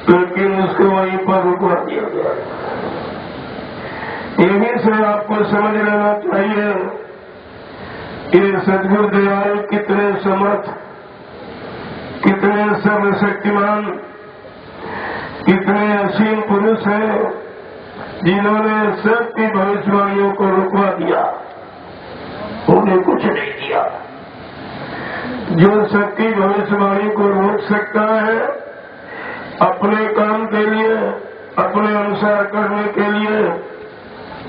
लेकिन उसको वहीं पर रुकवा दिया गया। यहीं से आपको समझ लेना चाहिए कि सद्गुरु दयाल कितने समर्थ, कितने सर्वशक्तिमान, कितने असीम पुरुष हैं जिन्होंने सबकी भविष्यवाणियों को रुकवा दिया, उन्हें कुछ नहीं दिया। जो सबकी भविष्यवाणी को रोक सकता है अपने काम के लिए, अपने अनुसार करने के लिए,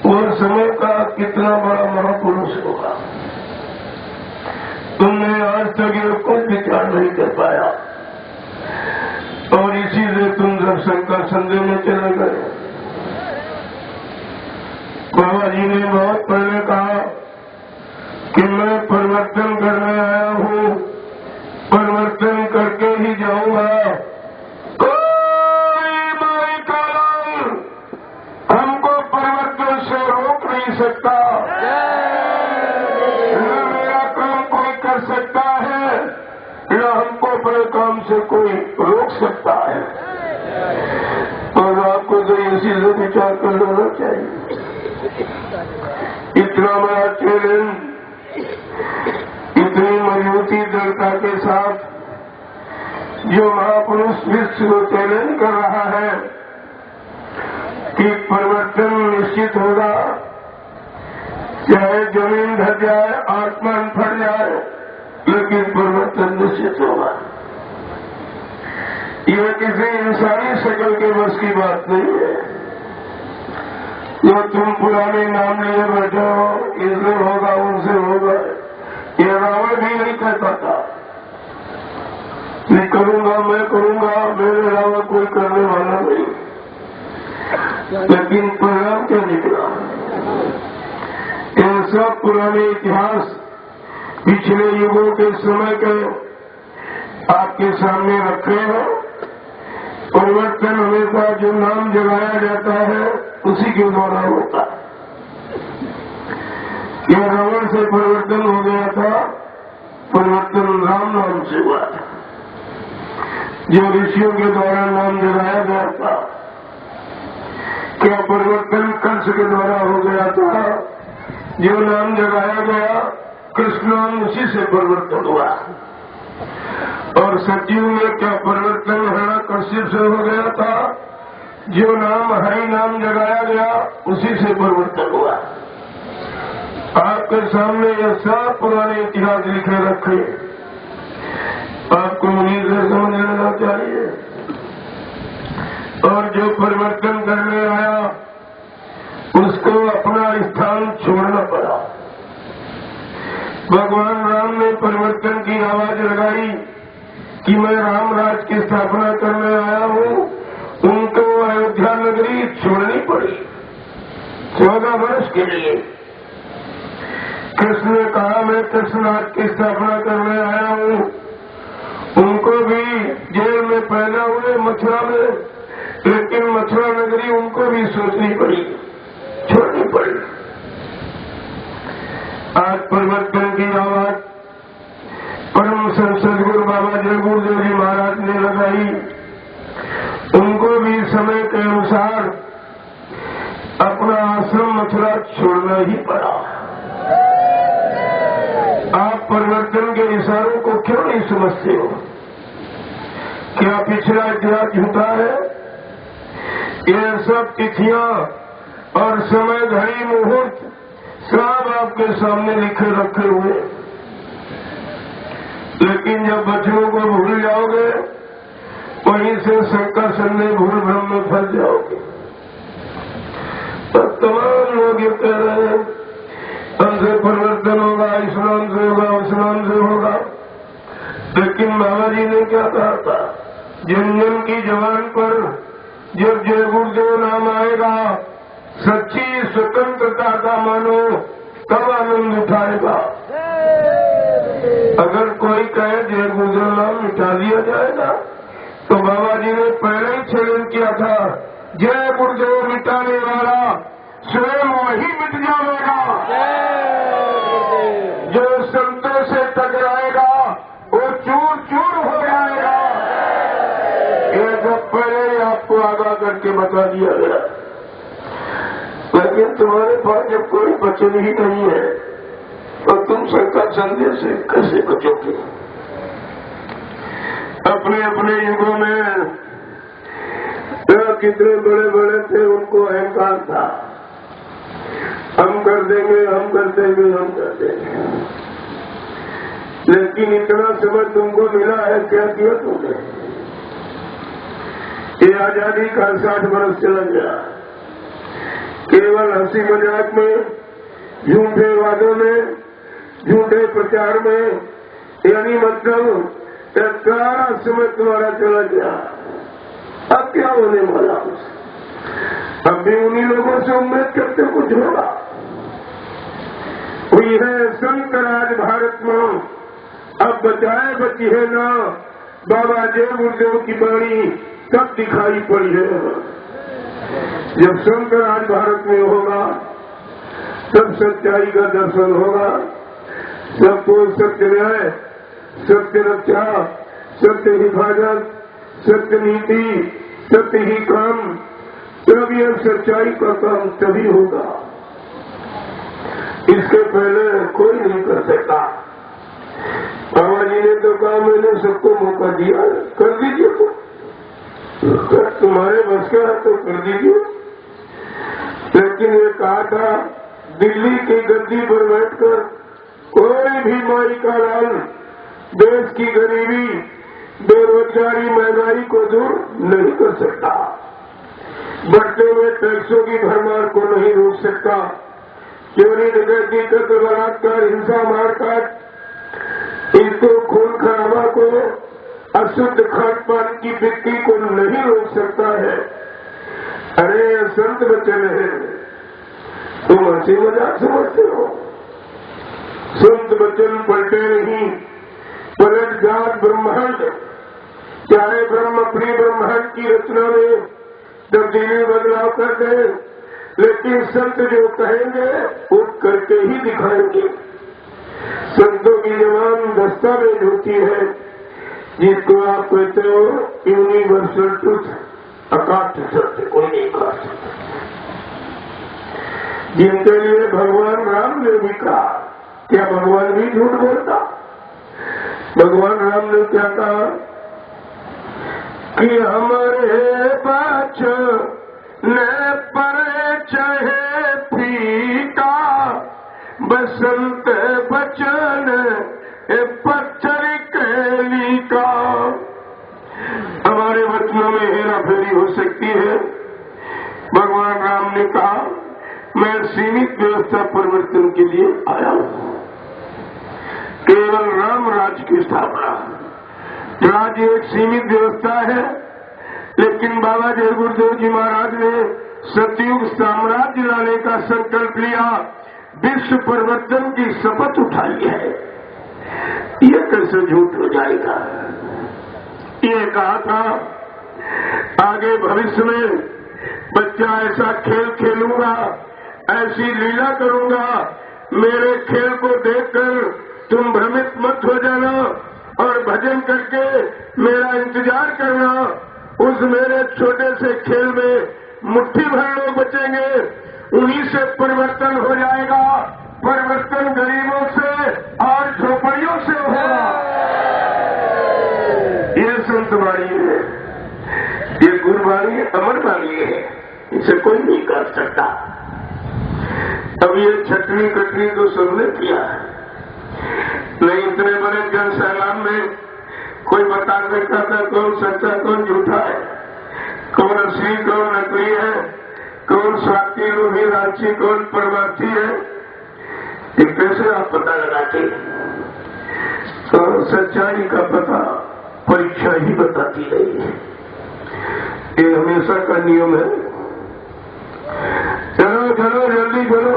वो समय का कितना बड़ा महापुरुष होगा। तुमने आज तक ये कुछ विचार नहीं कर पाया और इसी से तुम जब शंकर संदेह में चले गए। बाबा जी ने बहुत पहले कहा कि मैं परिवर्तन करने आया हूँ, परिवर्तन करके ही जाऊंगा। कोई माई काल हमको परिवर्तन से रोक नहीं सकता, न मेरा काम कोई कर सकता है, न हमको अपने काम से कोई रोक सकता है। और आपको तो इसी से विचार कर लेना चाहिए। इतना बड़ा चैलेंज, इतनी मजबूती दृढ़ता के साथ जो महापुरुष विश्व को चैलेंज कर रहा है कि परिवर्तन निश्चित होगा, चाहे जमीन ढह जाए, आसमान फट जाए, लेकिन परिवर्तन निश्चित होगा। यह किसी इंसानी शक्ल के बस की बात नहीं है। जो तुम पुराने नाम लिए बैठे हो, इससे होगा, उनसे होगा, ये रावण भी नहीं कहता था मैं करूंगा, मैं करूंगा, मेरे अलावा कोई करने वाला नहीं। लेकिन परिणाम क्या निकला? ये सब पुराने इतिहास पिछले युगों के समय के आपके सामने रखे हैं। परिवर्तन हमेशा जो नाम जगाया जाता है उसी के द्वारा होता है। यह रावण से परिवर्तन हो गया था, परिवर्तन राम नाम से हुआ था। जो ऋषियों के द्वारा नाम जगाया गया था, क्या परिवर्तन कंस के द्वारा हो गया था? जो नाम जगाया गया कृष्ण नाम, उसी से परिवर्तन हुआ। और सतयुग में क्या परिवर्तन हिरण्यकश्यप से हो गया था? जो नाम हरि नाम जगाया गया उसी से परिवर्तन हुआ। आपके सामने यह सब पुराने इतिहास लिखे रखे, आपको उन्हीं से समझ लेना चाहिए। और जो परिवर्तन करने आया उसको अपना स्थान छोड़ना पड़ा। भगवान राम ने परिवर्तन की आवाज लगाई कि मैं राम राज की स्थापना करने आया हूँ, उनको अयोध्या नगरी छोड़नी पड़ी 14 वर्ष के लिए। कृष्ण ने कहा मैं कृष्ण राज की स्थापना करने आया हूँ, उनको भी जेल में पैदा हुए मथुरा में, लेकिन मथुरा नगरी उनको भी सोचनी पड़ी, छोड़नी पड़ी। आज परिवर्तन की आवाज परम संत सद्गुरु बाबा जय गुरुदेव जी महाराज ने लगाई, उनको भी समय के अनुसार अपना आश्रम मथुरा छोड़ना ही पड़ा। आप परिवर्तन के इशारों को क्यों नहीं समझते हो? क्या पिछला इतिहास झूठा है? ये सब तिथियां और समय घड़ी मुहूर्त सब आपके सामने लिखे रखे हुए, लेकिन जब बच्चों को भूल जाओगे वहीं से शंकर संदेह भूल भ्रम में फंस जाओगे। तो तमाम लोग ये कह रहे हैं हमसे परिवर्तन होगा, इस नाम से होगा, उस नाम से होगा, लेकिन बाबा जी ने क्या कहा था? जन जन की जबान पर जब जय गुरुदेव नाम आएगा, सच्ची स्वतंत्रता का मानो तब आनंद उठाएगा। अगर कोई कहे जय गुरुदेव नाम मिटा दिया जाएगा, तो बाबा जी ने पहले ही चैलेंज किया था, जय गुरुदेव मिटाने वाला स्वयं वही मिट जाएगा। जो संतों से टकराएगा वो चूर चूर हो जाएगा। ये सब पहले ही आपको आगाह करके बता दिया गया, लेकिन तुम्हारे पास जब कोई वचन ही नहीं है तो तुम संकट संदेश से कैसे बचोगे? अपने अपने युगों में कितने बड़े बड़े थे, उनको अहंकार था, हम कर देंगे, हम कर देंगे, हम कर देंगे। लेकिन इतना समय तुमको मिला है, क्या किया तुमने? ये आजादी का 60 वर्ष चला गया, केवल हंसी मजाक में, झूठे वादों में, झूठे प्रचार में, यानी मतलब सारा समय तुम्हारा चला गया। अब क्या होने वाला? अब भी उन्हीं लोगों से उम्मीद करते कुछ होगा। हुई है संत राज भारत में, अब बचाए बची है ना, बाबा जय गुरुदेव की वाणी तब दिखाई पड़ी है। जब संत राज भारत में होगा तब सच्चाई का दर्शन होगा, सबको सत्य न्याय, सत्य रक्षा, सत्य हिफाजत, सत्य नीति, सत्य ही काम, तब यह सच्चाई का काम तभी होगा। इसके पहले कोई नहीं कर सकता। बाबा जी ने तो कहा मैंने सबको मौका दिया, कर दीजिए, तो तुम्हारे बस का है तो कर दीजिए। लेकिन ये कहा था दिल्ली की गद्दी पर बैठकर कोई भी माई का लाल देश की गरीबी, बेरोजगारी, महंगाई को दूर नहीं कर सकता, बढ़ते हुए टैक्सों की भरमार को नहीं रोक सकता, चोरी डकैती, कत्ल, बलात्कार, हिंसा, मारकाट, इसको खून खराबा को, अशुद्ध खान पान की बिक्री को नहीं रोक सकता है। अरे संत वचन है, तुम हंसी मजाक समझते हो। संत वचन पलटे नहीं, पलट जात ब्रह्मांड। चाहे ब्रह्म प्रिय ब्रह्मांड की रचना में तब्दीली बदलाव कर दे, लेकिन संत जो कहेंगे वो करके ही दिखाएंगे। संतों की जबान दस्तावेज होती है, जिसको आप कहते हो यूनिवर्सल ट्रुथ, अकाट सत्य, कोई नहीं काट सकता। जिनके लिए भगवान राम ने भी कहा, क्या भगवान भी झूठ बोलता? भगवान राम ने क्या कहा कि हमारे बचन परिचय फीका, बसंत बचन पत्थर कैली का। हमारे वचनों में हेरा फेरी हो सकती है। भगवान राम ने कहा मैं सीमित व्यवस्था परिवर्तन के लिए आया हूं, केवल राम राज्य की स्थापना। राज्य एक सीमित व्यवस्था है, लेकिन बाबा जय गुरुदेव जी महाराज ने सतयुग साम्राज्य लाने का संकल्प लिया, विश्व परिवर्तन की शपथ उठाई है। ये कैसे झूठ हो जाएगा? ये कहा था आगे भविष्य में बच्चा ऐसा खेल खेलूंगा, ऐसी लीला करूंगा, मेरे खेल को देखकर तुम भ्रमित मत हो जाना और भजन करके मेरा इंतजार करना। उस मेरे छोटे से खेल में मुट्ठी भर लोग बचेंगे, उन्हीं से परिवर्तन हो जाएगा। परिवर्तन गरीबों से और झोपड़ियों से होगा। ये संत वाणी है, ये गुरुवाणी है, अमर वाणी है, इसे कोई नहीं कर सकता। अब ये छटनी कटनी तो सबने किया है, नहीं इतने बड़े जन सैलाब में कोई बता सकता था कौन सच्चा कौन झूठा है, कौन असली कौन नकली है, कौन स्वार्थी लोभी लालची कौन परमार्थी है। ये कैसे आप पता लगाते? तो सच्चाई का पता परीक्षा ही बताती रही है, ये हमेशा का नियम है। चलो चलो जल्दी चलो,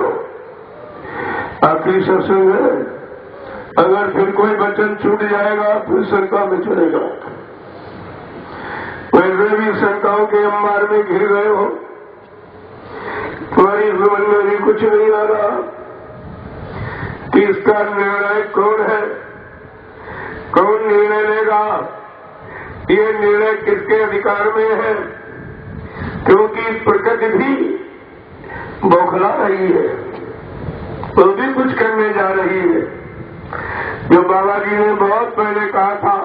आखिरी सत्संग है। अगर फिर कोई वचन छूट जाएगा फिर शंका में चले जाओ। वैसे भी शंकाओं के अंबार में घिर गए हो, तुम्हारी समझ में भी कुछ नहीं आ रहा कि इसका निर्णय कौन है, कौन निर्णय लेगा, ये निर्णय किसके अधिकार में है? क्योंकि प्रकृति भी बौखला रही है, वो भी कुछ करने जा रही है। जो बाबा जी ने बहुत पहले कहा था,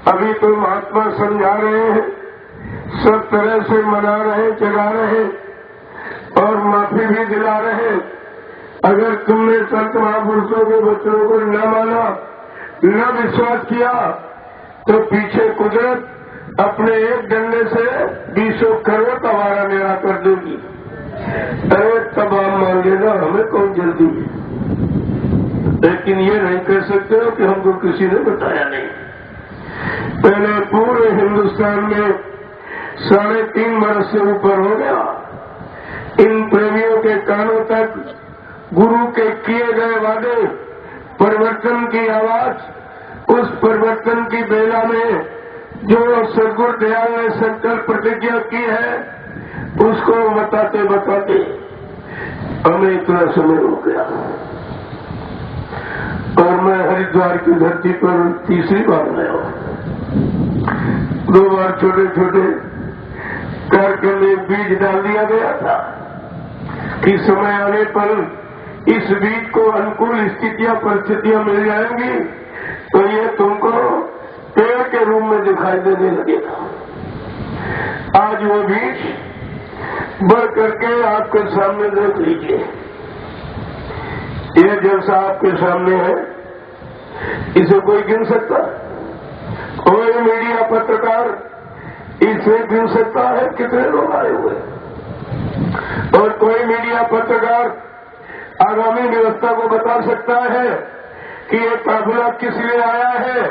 अभी तो महात्मा समझा रहे हैं, सब तरह से मना रहे, जगा रहे और माफी भी दिला रहे। अगर तुमने संत महापुरुषों के वचनों को न माना, न विश्वास किया, तो पीछे कुदरत अपने एक डंडे से 20 करोड़ का वारा मेरा कर देगी। अरे तब आप मान लेना, हमें कौन जल्दी है। लेकिन ये नहीं कह सकते हो कि हमको किसी ने बताया नहीं। पहले पूरे हिंदुस्तान में 3.5 वर्ष से ऊपर हो गया, इन प्रेमियों के कानों तक गुरु के किए गए वादे, परिवर्तन की आवाज, उस परिवर्तन की बेला में जो सदगुरु दयाल ने संकल्प प्रतिज्ञा की है, उसको बताते बताते हमें इतना समय हो गया। और मैं हरिद्वार की धरती पर तीसरी बार आया हूं। 2 बार छोटे छोटे करके में बीज डाल दिया गया था कि समय आने पर इस बीज को अनुकूल स्थितियां परिस्थितियां मिल जाएंगी तो ये तुमको पेड़ के रूप में दिखाई देने लगेगा। आज वो बीज बढ़ करके आपके सामने देख लीजिए। ये जैसा आपके सामने है, इसे कोई गिन सकता? कोई मीडिया पत्रकार इसे गिन सकता है कितने लोग आए हुए? और कोई मीडिया पत्रकार आगामी व्यवस्था को बता सकता है कि ये काफिला किस लिए आया है,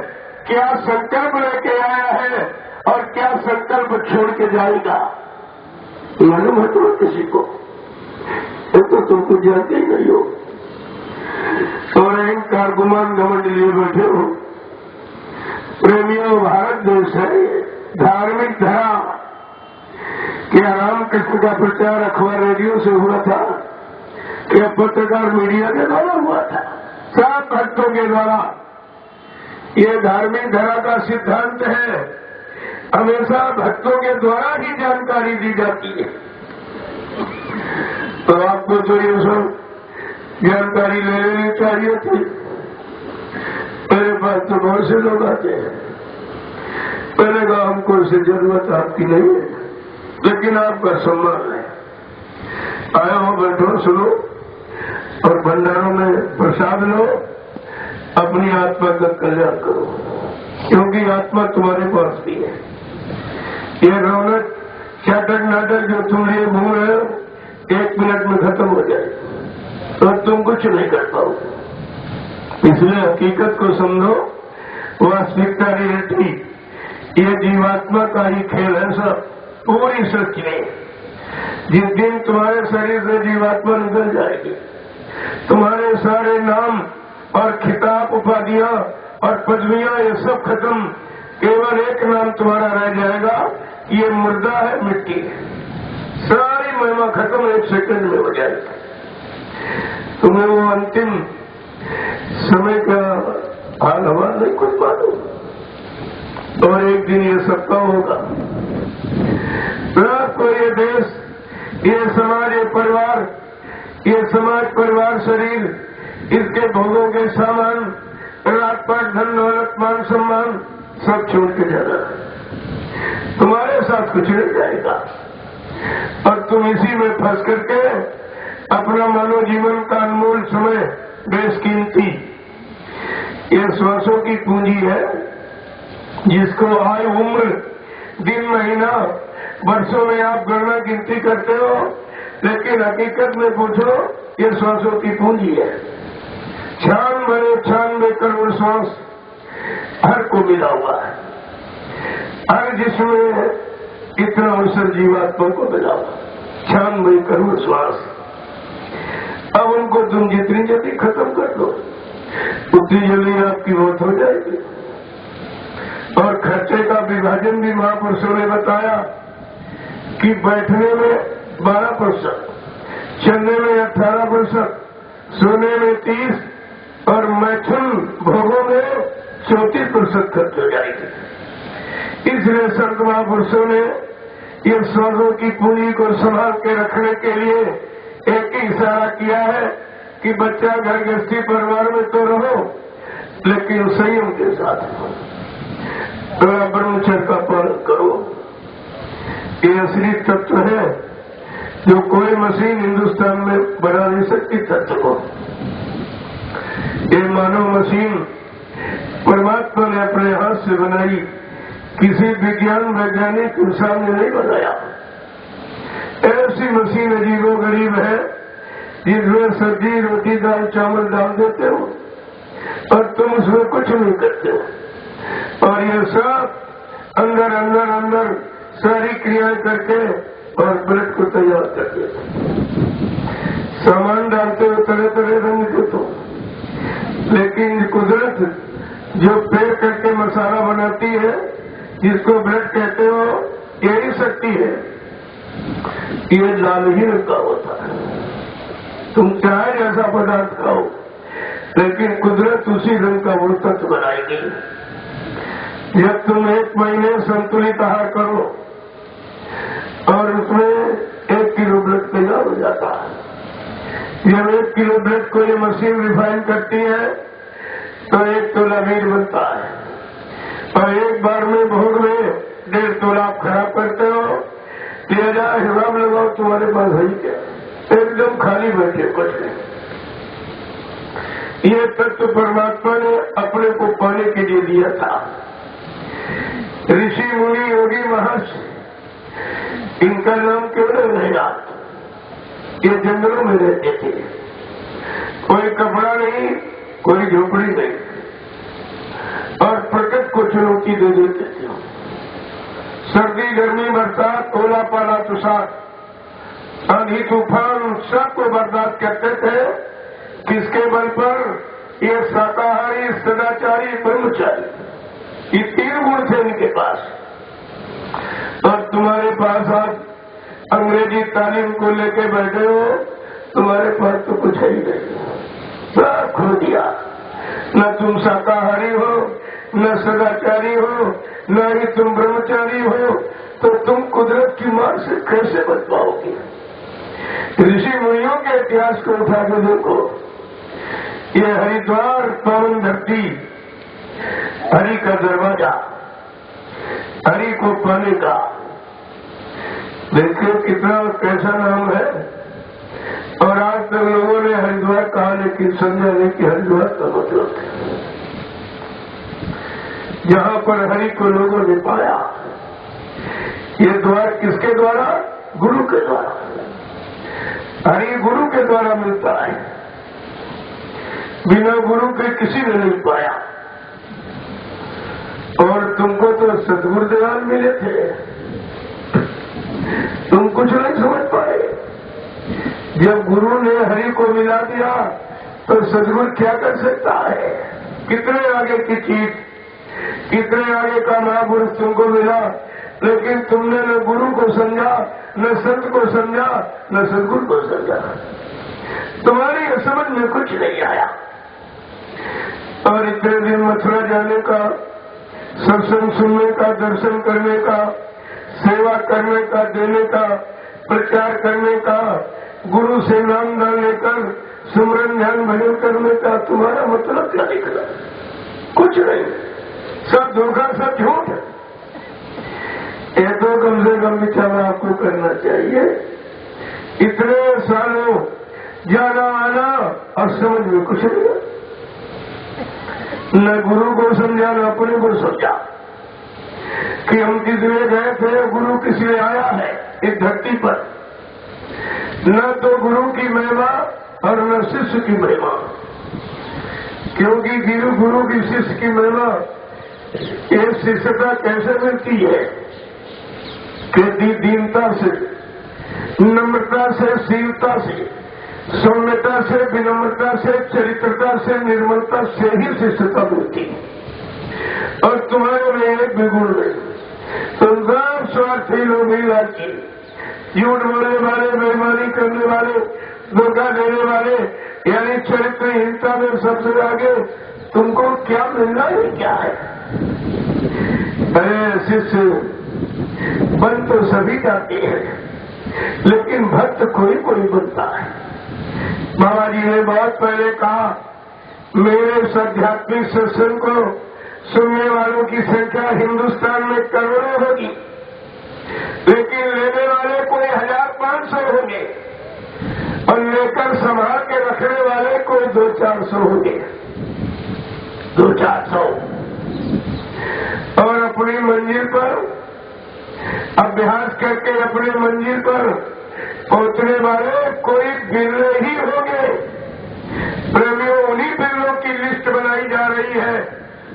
क्या संकल्प लेके आया है और क्या संकल्प छोड़ के जाएगा? मालूम है तो किसी को? तो तुमको जानते ही नहीं हो। और अहंकार गुमान घमंड लिए बैठे हो। प्रेमियों, भारत देश है धार्मिक धरा। क्या रामकृष्ण का प्रचार अखबार रेडियो से हुआ था? क्या पत्रकार मीडिया के द्वारा हुआ था? सब भक्तों के द्वारा। ये धार्मिक धरा का सिद्धांत है, हमेशा भक्तों के द्वारा ही जानकारी दी जाती है। तो आपको तो ये सब जानकारी ले लेनी चाहिए थी। मेरे पास तो बहुत से लोग आते हैं। मैंने कहा हमको इससे जरूरत आपकी नहीं है, लेकिन आपका सम्मान है। आया हो, बैठो, सुनो और भंडारों में प्रसाद लो, अपनी आत्मा का कल्याण करो, क्योंकि आत्मा तुम्हारे पास भी है। ये रौनक चाटक नाटक जो तुम लिए घूम रहे हो, 1 मिनट में खत्म हो जाए और तुम कुछ नहीं कर पाओ। इसलिए हकीकत को समझो, वास्तविकता रियलिटी, ये जीवात्मा का ही खेल है सब, पूरी सच में। जिस दिन तुम्हारे शरीर से जीवात्मा निकल जाएगी, तुम्हारे सारे नाम और खिताब, उपाधियां और पदवियां ये सब खत्म, केवल एक नाम तुम्हारा रह जाएगा, ये मुर्दा है, मिट्टी है। सारी महिमा खत्म 1 सेकंड में हो जाएगी। तुम्हें वो अंतिम समय का हाल हवा नहीं कुछ मालूम। और एक दिन ये सबका होगा। रात को ये देश, ये समाज, ये परिवार, ये समाज परिवार शरीर, इसके भोगों के सामान, रात पर धन दौलत मान सम्मान सब छोड़ के जाना। तुम्हारे साथ कुछ नहीं जाएगा और तुम इसी में फंस करके अपना मानव जीवन का अनमोल समय, बेशकीमती, ये श्वासों की पूंजी है, जिसको आयु, उम्र, दिन, महीना, वर्षों में आप गणना गिनती करते हो, लेकिन हकीकत में पूछो, ये श्वासों की पूंजी है। 96 करोड़ श्वास हर को मिला हुआ है। हर जिसमें इतना अवसर जीवात्मा को मिला हुआ, 96 करोड़ श्वास। अब उनको तुम जितनी जल्दी खत्म कर दो, उतनी जल्दी आपकी मौत हो जाएगी। और खर्चे का विभाजन भी महापुरुषों ने बताया कि बैठने में 12%, चलने में 18%, सोने में 30% और मैथुन भोगों में 34% खर्च हो जाएगी। इसलिए संत महापुरुषों ने ये स्वर्गों की पूंजी को संभाल के रखने के लिए एक ही इशारा किया है कि बच्चा घर गृहस्थी परिवार में तो रहो, लेकिन संयम के साथ थोड़ा ब्रह्मचर्य का पालन करो। ये असली तत्व है जो कोई मशीन हिंदुस्तान में बना नहीं सकती तत्व को। ये मानव मशीन परमात्मा ने अपने हाथ से बनाई, किसी विज्ञान वैज्ञानिक इंसान ने नहीं बनाया। ऐसी मशीन अजीबो गरीब है जिसमें सब्जी रोटी दाल चावल डाल देते हो और तुम उसमें कुछ नहीं करते हो, और ये सब अंदर अंदर अंदर सारी क्रियाएं करके और ब्रेड को तैयार कर देते। सामान डालते हो तरह तरह रंग के तो, लेकिन कुदरत जो पेड़ करके मसाला बनाती है जिसको ब्रेड कहते हो, यही शक्ति है। ये लाल ही रंग का होता है। तुम चाहे जैसा पदार्थ खाओ, लेकिन कुदरत उसी रंग का वो तत्व बनाएगी। जब तुम 1 महीने संतुलित आहार करो और उसमें 1 किलो ब्रेड तैयार हो जाता है। जब 1 किलो ब्रेड को ये मशीन रिफाइन करती है तो 1 तोला मीट बनता है, और एक बार में भोग में 1.5 तोला आप खराब करते हो। लिहाजा हिसाब लगाओ तुम्हारे पास है क्या? एकदम खाली बैठे, कुछ नहीं। ये तत्व परमात्मा ने अपने को पाने के लिए दिया था। ऋषि मुनि योगी महर्षि, इनका नाम क्यों नहीं याद? ये जंगलों में रहते थे, कोई कपड़ा नहीं, कोई झोपड़ी नहीं, और प्रकृति को चुनौती दे देते थे। सर्दी गर्मी बरसात ओला पाला तुषार आंधी तूफान सबको बर्दाश्त करते थे। किसके बल पर? ये शाकाहारी सदाचारी ब्रह्मचारी, ये 3 गुण थे इनके पास। और तुम्हारे पास आज अंग्रेजी तालीम को लेके बैठे हो, तुम्हारे पास तो कुछ है ही नहीं, सब खो दिया। न तुम शाकाहारी हो, न सदाचारी हो, न ही तुम ब्रह्मचारी हो, तो तुम कुदरत की मार से कैसे बच पाओगे? ऋषि मुनियों के इतिहास को उठा के देखो। ये हरिद्वार पावन धरती, हरि का दरवाजा, हरि को पाने का, देखिए कितना कैसा नाम है। और आज तक लोगों ने हरिद्वार कहा, लेकिन समझा नहीं कि हरिद्वार का मतलब है। जहां पर हरि को लोगों ने पाया। ये द्वार किसके द्वारा? गुरु के द्वारा। हरि गुरु के द्वारा मिलता है, बिना गुरु के किसी ने नहीं पाया। और तुमको तो सद्गुरुदेव मिले थे, तुम कुछ नहीं समझ पाए। जब गुरु ने हरि को मिला दिया तो सद्गुरु क्या कर सकता है? कितने आगे की चीज, कितने आगे का महापुरुष तुमको मिला, लेकिन तुमने न गुरु को समझा, न संत को समझा, न सद्गुरु को समझा। तुम्हारी समझ में कुछ नहीं आया। और इतने दिन मथुरा जाने का, सत्संग सुनने का, दर्शन करने का, सेवा करने का, देने का, प्रचार करने का, गुरु से नाम दान लेकर सुमरन ध्यान भजन करने का तुम्हारा मतलब क्या निकला? कुछ नहीं, सब धोखा, सब झूठ। ये तो कम से कम विचार आपको करना चाहिए। इतने सालों जाना आना और समझ में कुछ नहीं, न गुरु को समझा न अपने को समझा कि हम किस लिए गए थे, गुरु किस लिए आया है इस धरती पर। न तो गुरु की महिमा और न शिष्य की महिमा, क्योंकि गुरु की शिष्य की महिमा, ये शिष्यता कैसे मिलती है कि दीनता से, नम्रता से, शीलता से, सौम्यता से, विनम्रता से, चरित्रता से, निर्मलता से ही शिष्यता मिलती है। और तुम्हारे में एक भी गुण नहीं, तुम सब स्वार्थी लोग ही लाची, झूठ बोलने वाले, बेईमानी करने वाले, धोखा देने वाले, यानी चरित्रहीनता में सबसे आगे। तुमको क्या मिलना है? क्या है अरे शिष्य, बन तो सभी जाते हैं, लेकिन भक्त कोई कोई बनता है। बाबा जी ने बहुत पहले कहा, मेरे इस आध्यात्मिक सत्संग को सुनने वालों की संख्या हिंदुस्तान में करोड़ों होगी, लेकिन लेने वाले कोई 1500 होंगे और लेकर संभाल के रखने वाले कोई 200-400 होंगे, 200-400। और अपनी मंजिल पर अभ्यास करके अपनी मंजिल पर पहुंचने वाले कोई बिरले ही होंगे। प्रेमियों, उन्हीं बिरलों की लिस्ट बनाई जा रही है।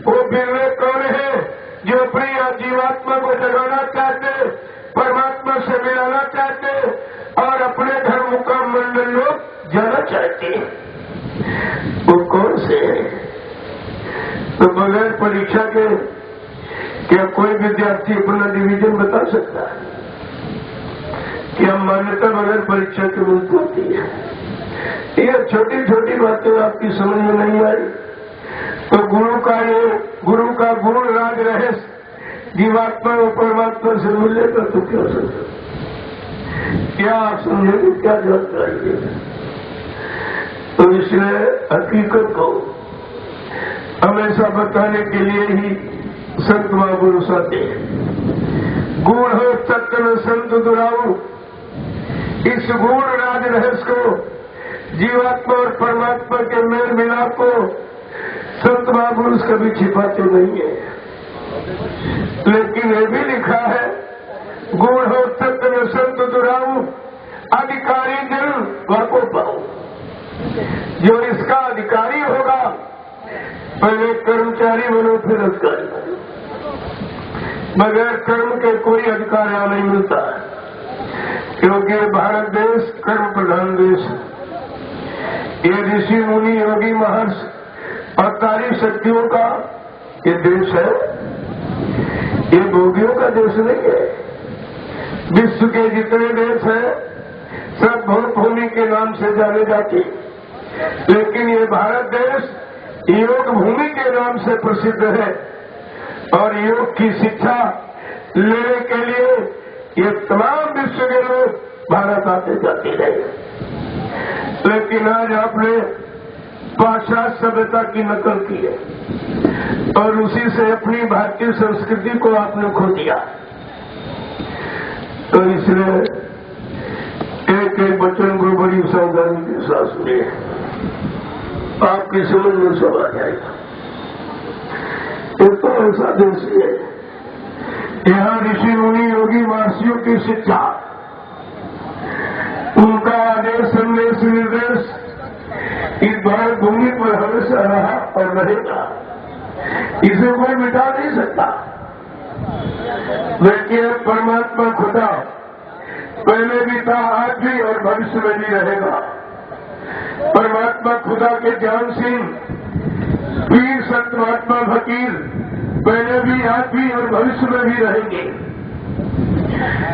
वो बिरले कौन है? जो अपनी जीवात्मा को जगाना चाहते, परमात्मा से मिलाना चाहते और अपने धर्म का मंडल लोग जाना चाहते। वो कौन से है? तो बगैर परीक्षा के क्या कोई विद्यार्थी अपना डिवीजन बता सकता है? क्या मान्यता बगैर परीक्षा के मिल पाती है? ये छोटी छोटी बातें आपकी समझ में नहीं आई तो गुरु का गुण राज रहस्य जीवात्मा और परमात्मा से मिलेगा तो क्या समझो? क्या आप समझेंगे? क्या जानकारी है? तो इसलिए हकीकत को हमेशा बताने के लिए ही संत महापुरुष आते हैं। गुण हो तत्व संत दुराऊ, इस गुण राज रहस्य को, जीवात्मा और परमात्मा के मेल मिलाप को संत महापुरुष कभी छिपाते नहीं है। लेकिन ये भी लिखा है, गुण हो तत्व संत दुराऊ, अधिकारी जन वाको पाओ। जो इसका अधिकारी होगा, पहले कर्मचारी बनो फिर अधिकारी बनो। बगैर कर्म के कोई अधिकार यहाँ नहीं मिलता है, क्योंकि भारत देश कर्म प्रधान देश है। ये ऋषि मुनि योगी महर्षि और तारी शक्तियों का ये देश है, ये भोगियों का देश नहीं है। विश्व के जितने देश हैं सब भोग भूमि के नाम से जाने जाते, लेकिन ये भारत देश योग भूमि के नाम से प्रसिद्ध है और योग की शिक्षा लेने के लिए ये तमाम विश्व के लोग भारत आते जाते रहे। लेकिन आज आपने पाश्चात्य सभ्यता की नकल की है और उसी से अपनी भारतीय संस्कृति को आपने खो दिया। तो इसलिए एक एक वचन को बड़ी सावधानी के साथ सुनिए, आपकी समझ में सब आ जाएगा। ये तो ऐसा देश है, यहाँ ऋषि मुनि योगी महर्षियों की शिक्षा, उनका आदेश संदेश निर्देश इस भारत भूमि पर हमेशा रहा और रहेगा। इसे कोई मिटा नहीं सकता। लेकिन परमात्मा खुदा पहले भी था, आज भी और भविष्य में भी रहेगा। परमात्मा खुदा के ज्ञान सिंह, पीर संत महात्मा फकीर पहले भी, आज भी और भविष्य में भी रहेंगे।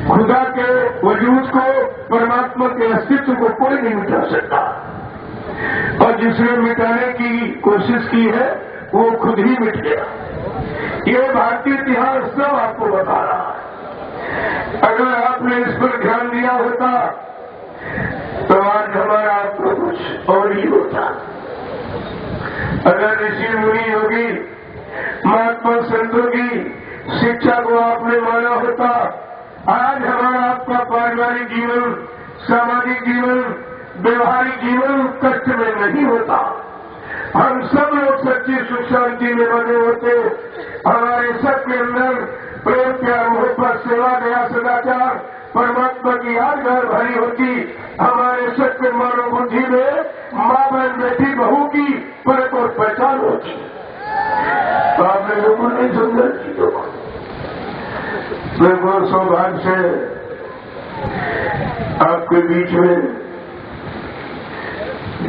खुदा के वजूद को, परमात्मा के अस्तित्व को कोई नहीं मिटा सकता और जिसने मिटाने की कोशिश की है वो खुद ही मिट गया। ये भारतीय इतिहास सब आपको बता रहा है। अगर आपने इस पर ध्यान दिया होता तो आज हमारा आपको कुछ और ही होता। अगर ऋषि मुनि योगी महात्मा संतों की शिक्षा को आपने माना होता, आज हमारा आपका पारिवारिक जीवन, सामाजिक जीवन, व्यवहारिक जीवन कष्ट में नहीं होता। हम सब लोग सच्ची सुख शांति में बने होते। हमारे सबके अंदर प्रेम, प्यार, मोहब्बत, सेवा, दया, सदाचार, परमात्मा की याद घर भरी होती। हमारे सत्य मानव बुद्धि में माँ बहन बेटी बहू की परख और पहचान होती। तो आपने लोगों नहीं समझा चीजों को। मैं बहुत सौभाग्य से आपके बीच में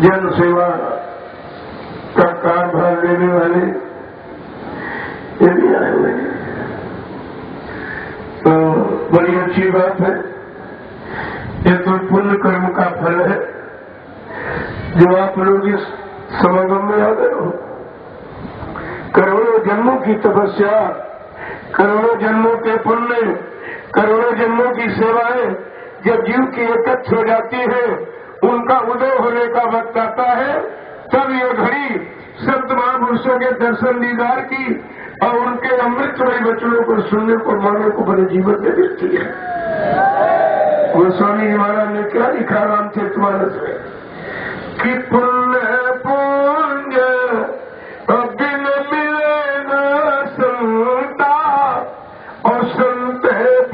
जन सेवा का कार्यभार लेने वाले ये भी आए हुए हैं, तो बड़ी अच्छी बात है। ये तो पुण्य कर्म का फल है जो आप लोग इस समागम में आ गए हो। करोड़ों जन्मों की तपस्या करोड़ों जन्मों के पुण्य, करोड़ों जन्मों की सेवाएं जब जीव की एकत्र हो जाती है, उनका उदय होने का वक्त आता है, तब ये घड़ी संत महापुरुषों के दर्शन दीदार की और उनके अमृतमय वचनों को सुनने को मानव को बड़े जीवन में मिलती है। गोस्वामी जी महाराज ने क्या लिखा रामचरितमानस में कि पुण्य पुण्य बिन मिले न संता और संत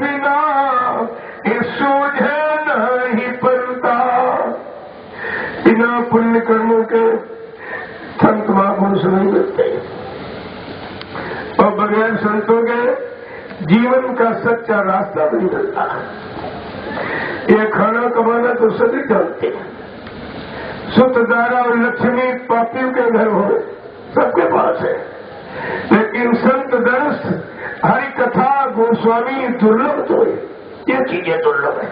बिना सूझे नहीं बनता। बिना पुण्य कर्मों के संत महापुरुष नहीं मिलते और बगैर संतों के जीवन का सच्चा रास्ता नहीं मिलता। ये खाना कमाना तो सभी जानते हैं, सुत दारा और लक्ष्मी पापियों के घर हो सबके पास है, लेकिन संत दर्श हरि कथा गोस्वामी दुर्लभ तो है। ये चीजें दुर्लभ है,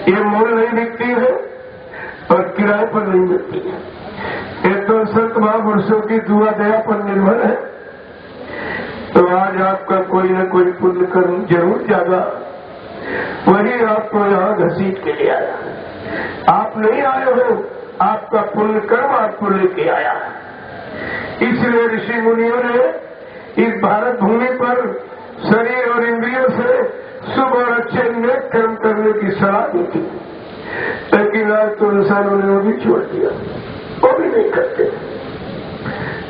ये मोल नहीं बिकती है और किराए पर नहीं मिलती है। ये तो संत महापुरुषों की दुआ दया पर निर्भर है। तो आज आपका कोई न कोई पुण्य कर्म जरूर जागा, वही आपको यहाँ घसीट के ले आया। आप नहीं आए हो, आपका पुण्य कर्म आपको लेके आया। इसलिए ऋषि मुनियों ने इस भारत भूमि पर शरीर और इंद्रियों से शुभ और अच्छे नेक कर्म करने की सलाह दी थी, लेकिन आज तो इंसानों ने वो भी छोड़ दिया, वो भी नहीं करते।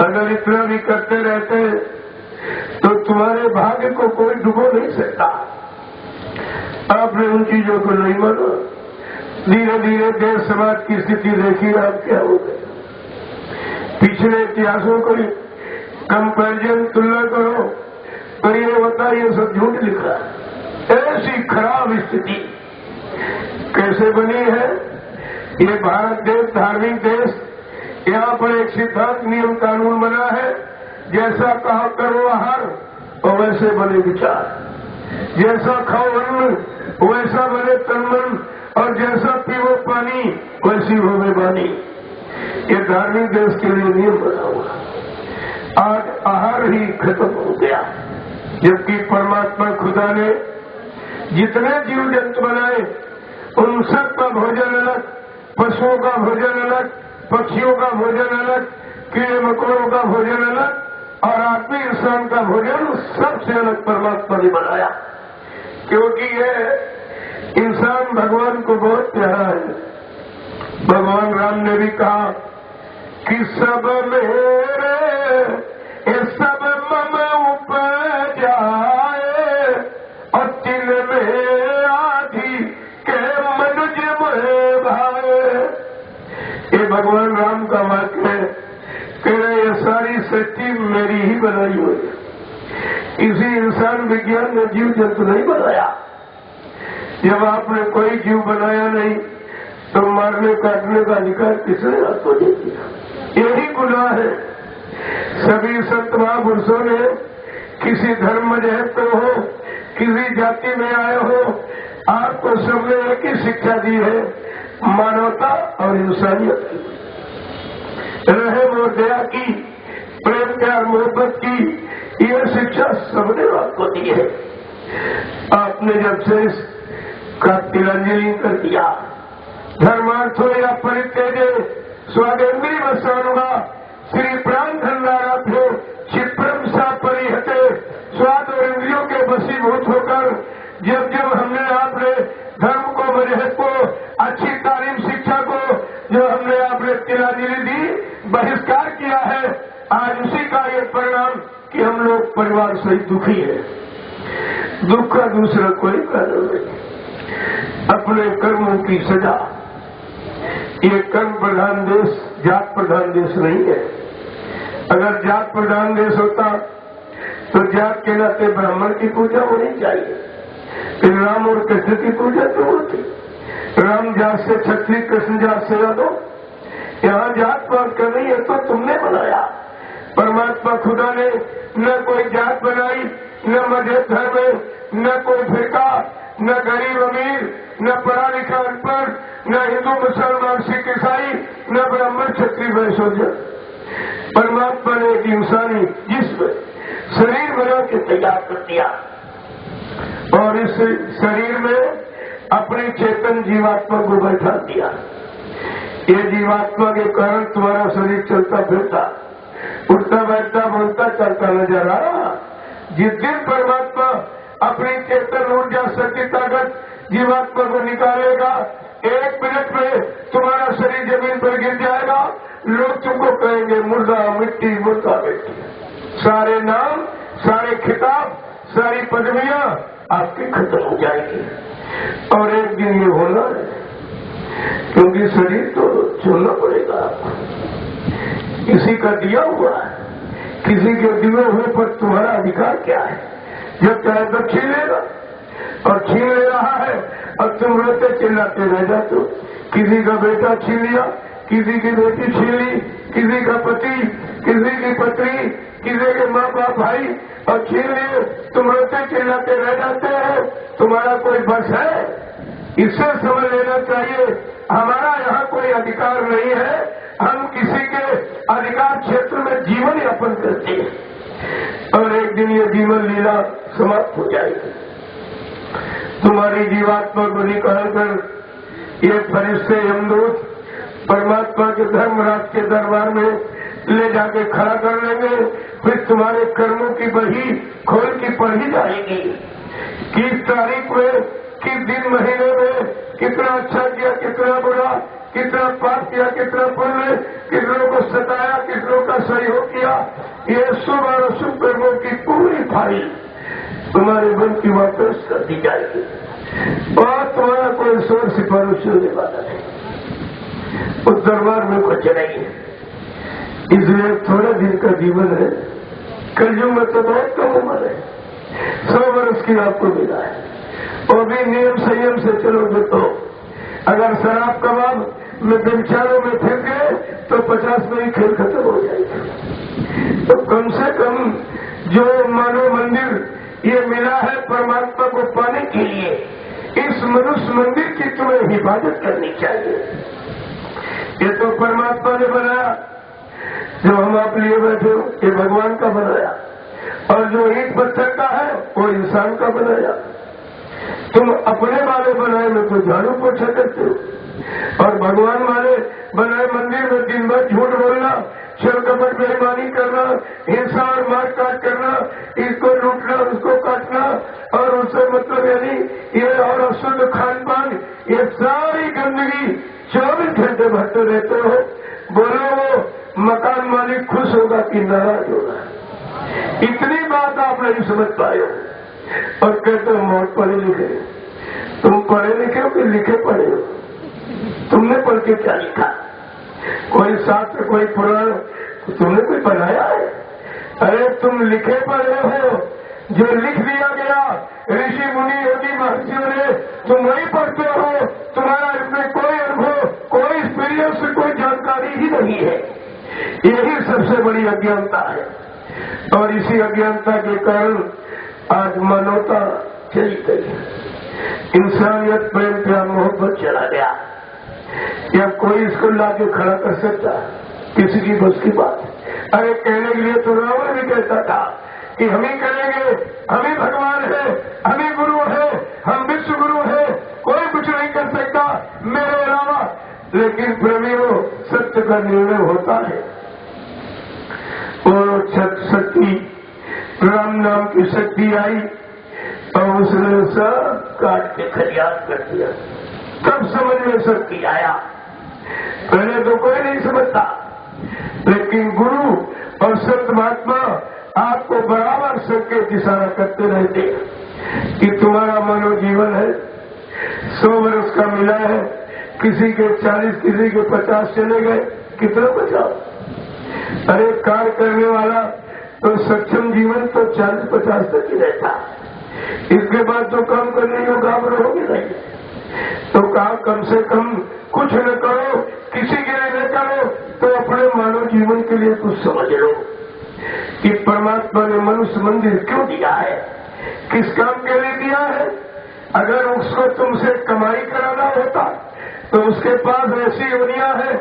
अगर इतना भी करते रहते तो तुम्हारे भाग्य को कोई डुबो नहीं सकता। आपने उन चीजों को नहीं माना, धीरे धीरे देश समाज की स्थिति देखी आप क्या हो गए। पिछले इतिहासों को कंपैरिजन तुलना करो तो ये होता ये सब झूठ लिखा। ऐसी खराब स्थिति कैसे बनी है। ये भारत देश धार्मिक देश, यहाँ पर एक सिद्धांत नियम कानून बना है, जैसा कहा करो आहार और वैसे बने विचार, जैसा खाओ अन्न वैसा बने तन मन, और जैसा पीवो पानी वैसी होवे वाणी। ये धार्मिक देश के लिए नियम बना हुआ। आज आहार ही खत्म हो गया, जबकि परमात्मा खुदा ने जितने जीव जंतु बनाए उन सब का भोजन अलग, पशुओं का भोजन अलग, पक्षियों का भोजन अलग, कीड़े मकोड़ों का भोजन अलग, और आदमी इंसान का भोजन सबसे अलग परमात्मा ने बनाया। क्योंकि ये इंसान भगवान को बहुत प्यारा है। भगवान राम ने भी कहा कि सब मेरे ये सब मम उपजाए और तिल में आधी के मनुज में भाए। ये भगवान राम का वाक्य है कि ये सारी सृष्टि मेरी ही बनाई हुई है। इसी इंसान विज्ञान ने जीव जंतु नहीं बनाया। जब आपने कोई जीव बनाया नहीं तो मारने काटने का अधिकार किसने आपको दे दिया। यही गुनाह है। सभी संत महापुरुषों ने किसी धर्म मजहब पे हो, किसी जाति में आए हो, आपको सबने एक ही शिक्षा दी है, मानवता और इंसानियत की, रहम और दया की, प्रेम प्यार मोहब्बत की। यह शिक्षा सबने आपको दी है। आपने जब से इसका तिलांजलि कर दिया, धर्मार्थो या परित्यजे स्वागेन्द्री वसानुगा श्री प्राण धनदाराभ्यो क्षिप्रम सा परिहते। स्वाद और इंद्रियों के वशीभूत होकर जब जब हमने आपने धर्म को, मजहब को, अच्छी तालीम शिक्षा को जो हमने आपने तिलांजलि दी, बहिष्कार किया है, आज उसी का ये परिणाम कि हम लोग परिवार सहित दुखी है। दुख का दूसरा कोई कारण नहीं, अपने कर्मों की सजा। ये कर्म प्रधान देश, जात प्रधान देश नहीं है। अगर जात प्रधान देश होता तो जात के नाते ब्राह्मण की पूजा होनी चाहिए, फिर राम और कृष्ण की पूजा क्यों होती। राम जात से क्षत्रिय, कृष्ण जात से यादव। यहाँ जात पात का नहीं है तो तुमने बनाया। परमात्मा खुदा ने न कोई जात बनाई, न मजहब धर्म, न कोई फिरका, न गरीब अमीर, न पढ़ा लिखा अनपढ़, न हिंदू मुसलमान सिख ईसाई, न ब्राह्मण क्षत्रिय वैश्य। परमात्मा ने एक इंसानी जिसमें शरीर बना के तैयार कर दिया और इस शरीर में अपनी चेतन जीवात्मा को बैठा दिया। ये जीवात्मा के कारण तुम्हारा शरीर चलता फिरता, उठता बैठता, बोलता चलता नजर आ रहा। जिस दिन परमात्मा अपनी चेतन ऊर्जा शक्ति ताकत जीवात्मा को निकालेगा, 1 मिनट में तुम्हारा शरीर जमीन पर गिर जाएगा। लोग तुमको कहेंगे मुर्दा मिट्टी, मुर्दा मिट्टी। सारे नाम, सारे खिताब, सारी पदवियां आपकी खत्म हो जाएगी। और एक दिन ये होना है, क्योंकि शरीर तो छोड़ना पड़ेगा आपको। किसी का दिया हुआ है, किसी के दिए हुए पर तुम्हारा अधिकार क्या है? जब चाहे तो छीन लेगा, और छीन ले रहा है और तुम रोते चिल्लाते रह जाते हो। किसी का बेटा छीन लिया, किसी की बेटी छीन ली, किसी का पति, किसी की पत्नी, किसी के माँ बाप भाई, और छीन लिए, तुम रोते चिल्लाते रह जाते हो। तुम्हारा कोई बस है? इससे समझ लेना चाहिए हमारा यहाँ कोई अधिकार नहीं है। हम किसी के अधिकार क्षेत्र में जीवन यापन करते हैं और एक दिन ये जीवन लीला समाप्त हो जाएगी। तुम्हारी जीवात्मा को निकालकर ये फरिश्ते यमदूत परमात्मा के धर्मराज के दरबार में ले जाके खड़ा कर लेंगे। फिर तुम्हारे कर्मों की बही खोल की पढ़ी जाएगी। किस तारीख में, किस दिन, महीने में कितना अच्छा किया, कितना बुरा, कितना पाप किया, कितना पुण्य, किस लोगों को सताया, किस लोगों का सहयोग किया, ये शुभ और अशुभ कर्मों की पूरी फाइल तुम्हारे मन की वापस कर दी जाएगी और तुम्हारा कोई शोर सिफारिश होने वाला नहीं। उस दरबार में कुछ नहीं है। इसलिए थोड़े दिन का जीवन है। कलयुग में तो बहुत कम उम्र है, 100 वर्ष की आपको मिला है। और भी नियम संयम से चलोगे तो अगर शराब कबाब में व्यभिचारों में फिर गए तो 50 में ही खेल खत्म हो जाएगा। तो कम से कम जो मानव मंदिर ये मिला है परमात्मा को पाने के लिए, इस मनुष्य मंदिर की तुम्हें हिफाजत करनी चाहिए। ये तो परमात्मा ने बनाया, जो हम आप लिए बैठे हो ये भगवान का बनाया, और जो ईंट पत्थर का है वो इंसान का बनाया। तुम अपने वाले बनाए में तो झाड़ू पोछा करते हो और भगवान वाले बनाए मंदिर में दिन भर झूठ बोलना, छल कपट बेईमानी करना, हिंसा और मारकाट करना, इसको लूटना उसको काटना और उससे मतलब यानी ये और अशुद्ध खान पान, ये सारी गंदगी 24 घंटे भरते रहते हो। बोलो वो मकान मालिक खुश होगा कि नाराज होगा? इतनी बात आप नहीं समझ पाए हो और कहते हो बहुत पढ़े लिखे। तुम पढ़े लिखे हो कि लिखे पढ़े हो? तुमने पढ़ के क्या लिखा? कोई शास्त्र, कोई पुराण तुमने कोई बनाया है? अरे तुम लिखे पढ़े हो, जो लिख दिया गया ऋषि मुनि योगी महर्षियों ने, तुम वही पढ़ते हो। तुम्हारा इसमें कोई अनुभव, कोई एक्सपीरियंस, कोई जानकारी ही नहीं है। यही सबसे बड़ी अज्ञानता है और इसी अज्ञानता के कारण आज मानवता चली गई, इंसानियत प्रेम प्यार मोहब्बत चला गया। या कोई इसको लाके खड़ा कर सकता? किसी की बस की बात? अरे कहने के लिए तो रावण भी कहता था कि हम ही करेंगे, हम ही भगवान है, हम ही गुरु है, हम विश्व गुरु है, कोई कुछ नहीं कर सकता मेरे अलावा। लेकिन प्रेमियों, सत्य का निर्णय होता है। वो शक्ति, राम नाम की शक्ति आई और उसने सब काट के खलियान कर दिया। तब समझ में शक्ति आया। पहले तो कोई नहीं समझता, लेकिन गुरु और संत महात्मा आपको बराबर संकेत इशारा करते रहते कि तुम्हारा मानव जीवन है, 100 वर्ष का मिला है, किसी के 40, किसी के 50 चले गए, कितना बचाओ? अरे कार्य करने वाला तो सक्षम जीवन तो 40-50 तक ही रहता, इसके बाद तो काम करने को काम रहोगे नहीं। तो काम कम से कम कुछ न करो, किसी के लिए न करो तो अपने मानव जीवन के लिए कुछ समझ लो कि परमात्मा ने मनुष्य मंदिर क्यों दिया है, किस काम के लिए दिया है। अगर उसको तुमसे कमाई कराना होता तो उसके पास ऐसी योनियां है,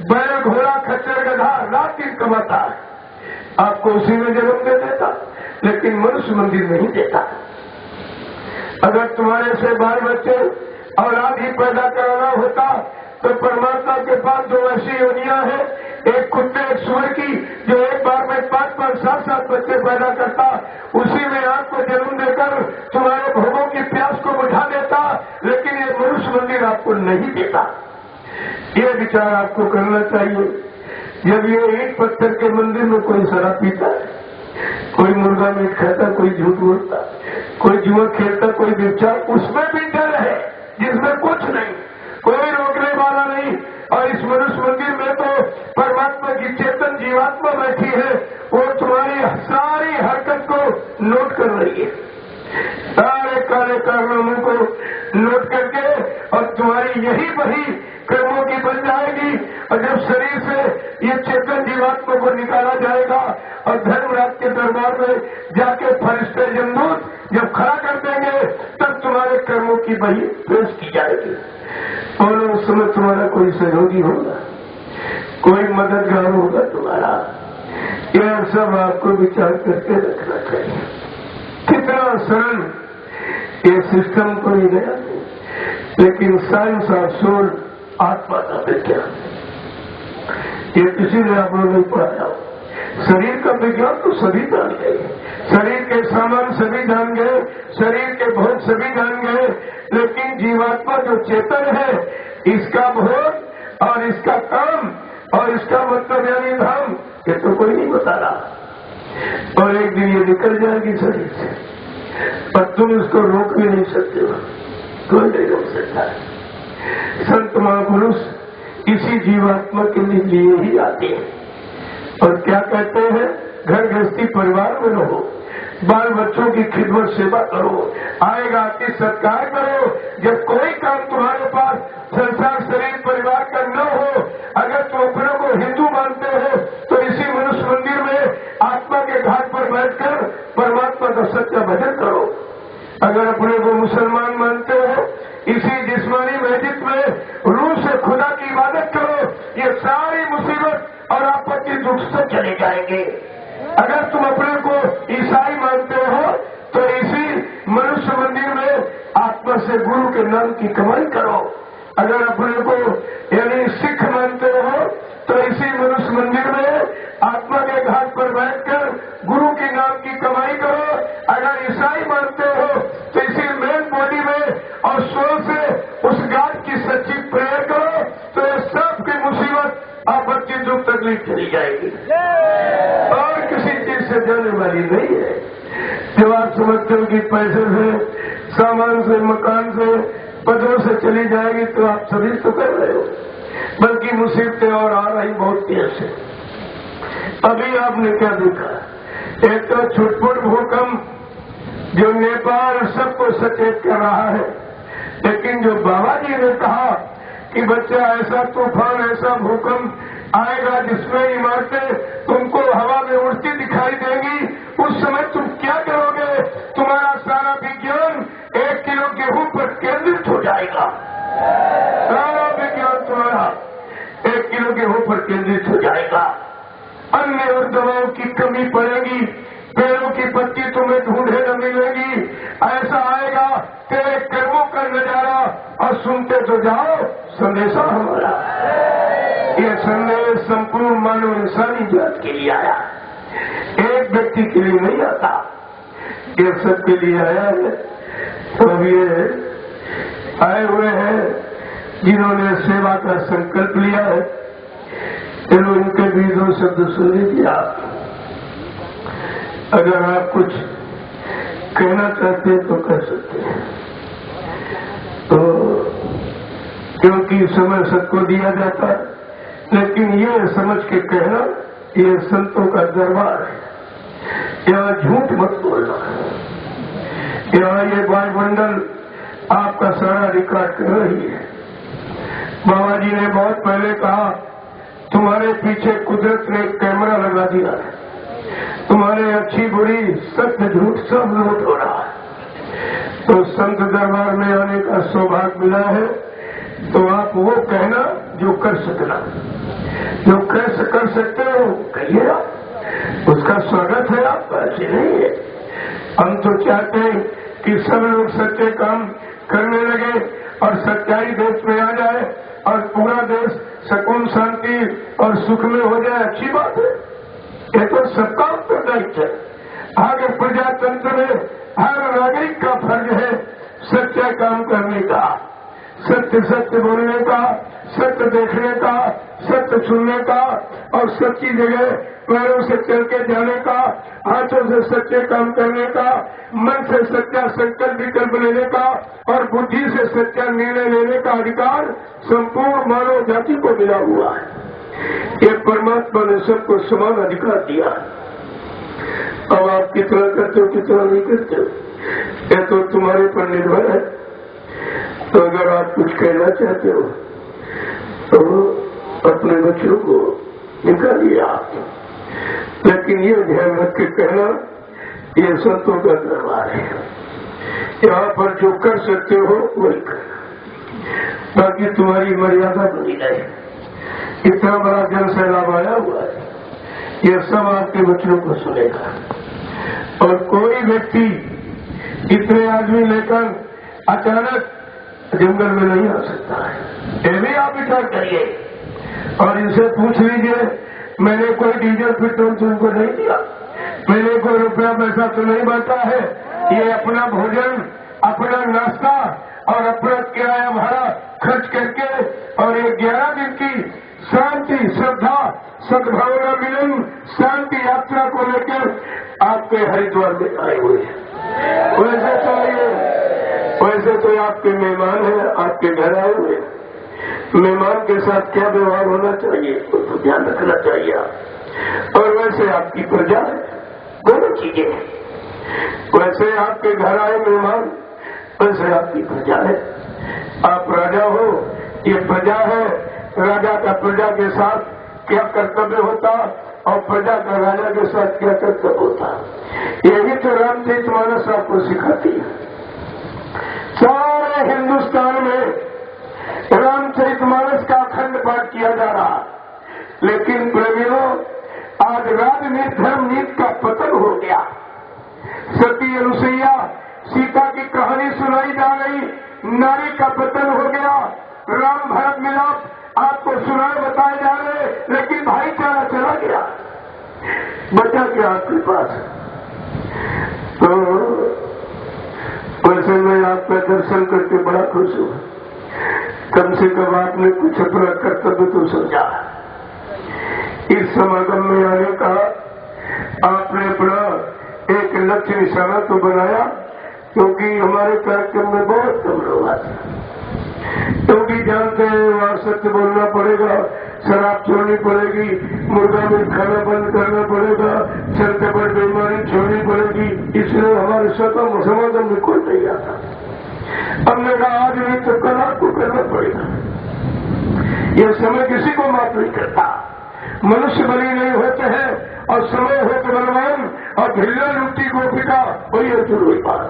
बैल घोड़ा खच्चर गधा रात दिन कमाता है, आपको उसी में जन्म दे देता लेकिन मनुष्य मंदिर नहीं देता। अगर तुम्हारे से बाल बच्चे औलाद ही पैदा कराना होता तो परमात्मा के पास दो ऐसी योनियां हैं, एक कुत्ते एक सुअर की, जो एक बार में 5-5, 7-7 बच्चे पैदा करता, उसी में आपको जन्म देकर तुम्हारे भोगों की प्यास को बुझा देता। लेकिन ये मनुष्य मंदिर आपको नहीं देता। ये विचार आपको करना चाहिए। जब ये ईंट पत्थर के मंदिर में कोई शराब पीता है, कोई मुर्गा मीट खाता, कोई झूठ बोलता, कोई जुआ खेलता, कोई व्यभिचार, उसमें भी डर है जिसमें कुछ नहीं, कोई रोकने वाला नहीं। और इस मनुष्य मंदिर में तो परमात्मा की चेतन जीवात्मा बैठी है, वो तुम्हारी सारी हरकत को नोट कर रही है, सारे काले कारनामों को नोट करके, और तुम्हारी यही वही कर्मों की बन जाएगी। और जब शरीर से ये चेतन जीवात्मा को निकाला जाएगा और धर्मराज के दरबार में जाके फरिश्ते जमदूत जब खड़ा कर देंगे, तब तुम्हारे कर्मों की वही पेश की जाएगी। और उस समय तुम्हारा कोई सहयोगी होगा, कोई मददगार होगा तुम्हारा। यह सब आपको विचार करके रखना चाहिए। कितना सरल ये सिस्टम कोई नया नहीं, लेकिन साइंस और सोल आत्मा का विज्ञान, ये किसी ने आप लोग नहीं पढ़ाया। शरीर का विज्ञान तो सभी जान गए, शरीर के सामान सभी जान गए, शरीर के भोग सभी जान गए, लेकिन जीवात्मा जो चेतन है, इसका भोग और इसका काम और इसका मतलब यानी धाम, ये तो कोई नहीं बता रहा। और एक दिन ये निकल जाएगी शरीर से, और तुम इसको रोक भी नहीं सकते हो, कोई नहीं रोक सकता है। संत महापुरुष इसी जीवात्मा के लिए ही आते हैं और क्या कहते हैं, घर गृहस्थी परिवार में रहो, बाल बच्चों की खिदमत सेवा करो, आएगा आके सत्कार करो। जब कोई काम तुम्हारे पास संसार शरीर परिवार का न हो, अगर तुम अपने को हिंदू मानते हो तो इसी मनुष्य मंदिर में आत्मा के घाट पर बैठकर परमात्मा का सच्चा भजन करो। अगर अपने को मुसलमान मानते हो, इसी जिस्मानी मस्जिद में रूह से खुदा की इबादत करो। ये सारी मुसीबत और आपत्ति दुख से चले जाएंगे। अगर तुम अपने को ईसाई मानते हो तो इसी मनुष्य मंदिर में आत्मा से गुरु के नाम की कमाई करो। अगर अपने को यानी सिख मानते हो तो इसी मनुष्य मंदिर में आत्मा के घाट पर बैठकर गुरु के नाम की कमाई करो। अगर ईसाई मानते हो तो इसी मेन बॉडी में और सोल से उस गाड की सच्ची प्रेयर करो, तो ये सब की मुसीबत आपत्ति दुख तकलीफ चली जाएगी और किसी चीज से जाने वाली नहीं है। जब आप समझते हो कि पैसे से, सामान से, मकान से, पदों से चली जाएगी, तो आप सभी तो कर रहे हो, बल्कि मुसीबतें और आ रही बहुत तेज से। अभी आपने क्या देखा, एक तो छुटपुट भूकंप जो नेपाल सबको सचेत कर रहा है, लेकिन जो बाबा जी ने कहा कि बच्चा ऐसा तूफान, ऐसा भूकंप आएगा जिसमें इमारतें तुमको हवा में उड़ती दिखाई देंगी, उस समय तुम क्या करोगे? तुम्हारा सारा विज्ञान 1 किलो गेहूं पर केंद्रित हो जाएगा। सारा विज्ञान तुम्हारा 1 किलो गेहूं पर केंद्रित हो जाएगा। अन्य और दवाओं की कमी पड़ेगी, पेड़ों की पत्ती तुम्हें ढूंढे न मिलेगी। ऐसा आएगा तेरे कर्मों का नजारा, और सुनते तो जाओ संदेशा हमारा। ये संदेश संपूर्ण मानव इंसानी जात के लिए आया, एक व्यक्ति के लिए नहीं आता, ये सबके लिए आया है। तो अब ये आए हुए हैं जिन्होंने सेवा का संकल्प लिया है, चलो इनके भी 2 शब्द सुन लीजिए आप। अगर आप कुछ कहना चाहते हैं तो कह सकते हैं, तो क्योंकि समय सबको दिया जाता है, लेकिन ये समझ के कहना, ये संतों का दरबार है, यहाँ झूठ मत बोलना। यहाँ ये वायुमंडल आपका सारा रिकॉर्ड कर रही है। बाबा जी ने बहुत पहले कहा, तुम्हारे पीछे कुदरत ने एक कैमरा लगा दिया है, तुम्हारे अच्छी बुरी सत्य झूठ सब नोट हो रहा है। तो संत दरबार में आने का सौभाग्य मिला है, तो आप वो कहना जो कर सकना, जो कर सकते हो कहिए, आप उसका स्वागत है आपका, ऐसे नहीं है। हम तो चाहते हैं कि सब लोग सच्चे काम करने लगे और सच्चाई देश में आ जाए और पूरा देश सुकून शांति और सुख में हो जाए। अच्छी बात है, ये तो सबका उत्तरदायित्व है। आगे प्रजातंत्र में हर नागरिक का फर्ज है सच्चा काम करने का, सत्य सत्य बोलने का, सत्य देखने का, सत्य सुनने का और सच्ची जगह पैरों से चल के जाने का, हाथों से सच्चे काम करने का, मन से सच्चा संकल्प विकल्प लेने का और बुद्धि से सच्चा निर्णय लेने का अधिकार संपूर्ण मानव जाति को मिला हुआ है। ये परमात्मा ने सबको समान अधिकार दिया है। अब आप कितना करते हो कितना नहीं करते हो ये तो तुम्हारे पर निर्भर है। तो अगर आप कुछ कहना चाहते हो तो अपने बच्चों को निकालिए आप, लेकिन ये ध्यान रख के कहना ये संतों का दरबार है, यहाँ पर जो कर सकते हो वही कर, ताकि तुम्हारी मर्यादा बनी रहे। इतना बड़ा जन सैलाब आया हुआ है, ये सब आपके बच्चों को सुनेगा और कोई व्यक्ति इतने आदमी लेकर अचानक जंगल में नहीं आ सकता है। ये भी आप विचार करिए और इनसे पूछ लीजिए, मैंने कोई डीजल पेट्रोल तुमको नहीं दिया, मैंने कोई रुपया पैसा तो नहीं बांटा है। ये अपना भोजन, अपना नाश्ता और अपना किराया भाड़ा खर्च करके और ये 11 दिन की शांति श्रद्धा सद्भावना मिलन शांति यात्रा को लेकर आपके हरिद्वार में आए हुए हैं। वैसे तो आपके मेहमान हैं, आपके घर आए हुए। मेहमान के साथ क्या व्यवहार होना चाहिए तो ध्यान रखना चाहिए आप। और वैसे आपकी प्रजा है, दोनों चीजें हैं। वैसे आपके घर आए मेहमान, वैसे आपकी प्रजा है। आप राजा हो, ये प्रजा है। राजा का प्रजा के साथ क्या कर्तव्य होता और प्रजा का राजा के साथ क्या कर्तव्य होता, यही तो रामचरितमानस आपको सिखाती है। सारे हिंदुस्तान में रामचरितमानस का अखंड पाठ किया जा रहा, लेकिन प्रेमियों आज राजनीति धर्मनीति का पतन हो गया। सती अनुसुईया सीता की कहानी सुनाई जा रही, नारी का पतन हो गया। राम भरत मिलाप आपको सुनाए बताए जा रहे, लेकिन भाईचारा चला गया। बचा क्या आपके पास? तो वैसे मैं आपका दर्शन करके बड़ा खुश हूँ। कम से कम आपने कुछ अपना कर्तव्य तो समझा। इस समागम में आने का आपने अपना एक लक्ष्य निशाना तो बनाया, क्योंकि हमारे कार्यक्रम में बहुत कम लोग आते, क्योंकि जानते हैं वहां सत्य बोलना पड़ेगा, शराब छोड़नी पड़ेगी, मुर्गा मीट खाना बंद करना पड़ेगा, चलते पर बीमारी छोड़नी पड़ेगी, इसलिए हमारे समागम में कोई नहीं आता। हमने कहा आज नहीं तो कल आपको करना पड़ेगा। यह समय किसी को माफ नहीं करता। मनुष्य बलि नहीं होते हैं और समय हो तो बलवान और ढिल्ला लुट्टी गोपिका वही अर्जुन हुई बात।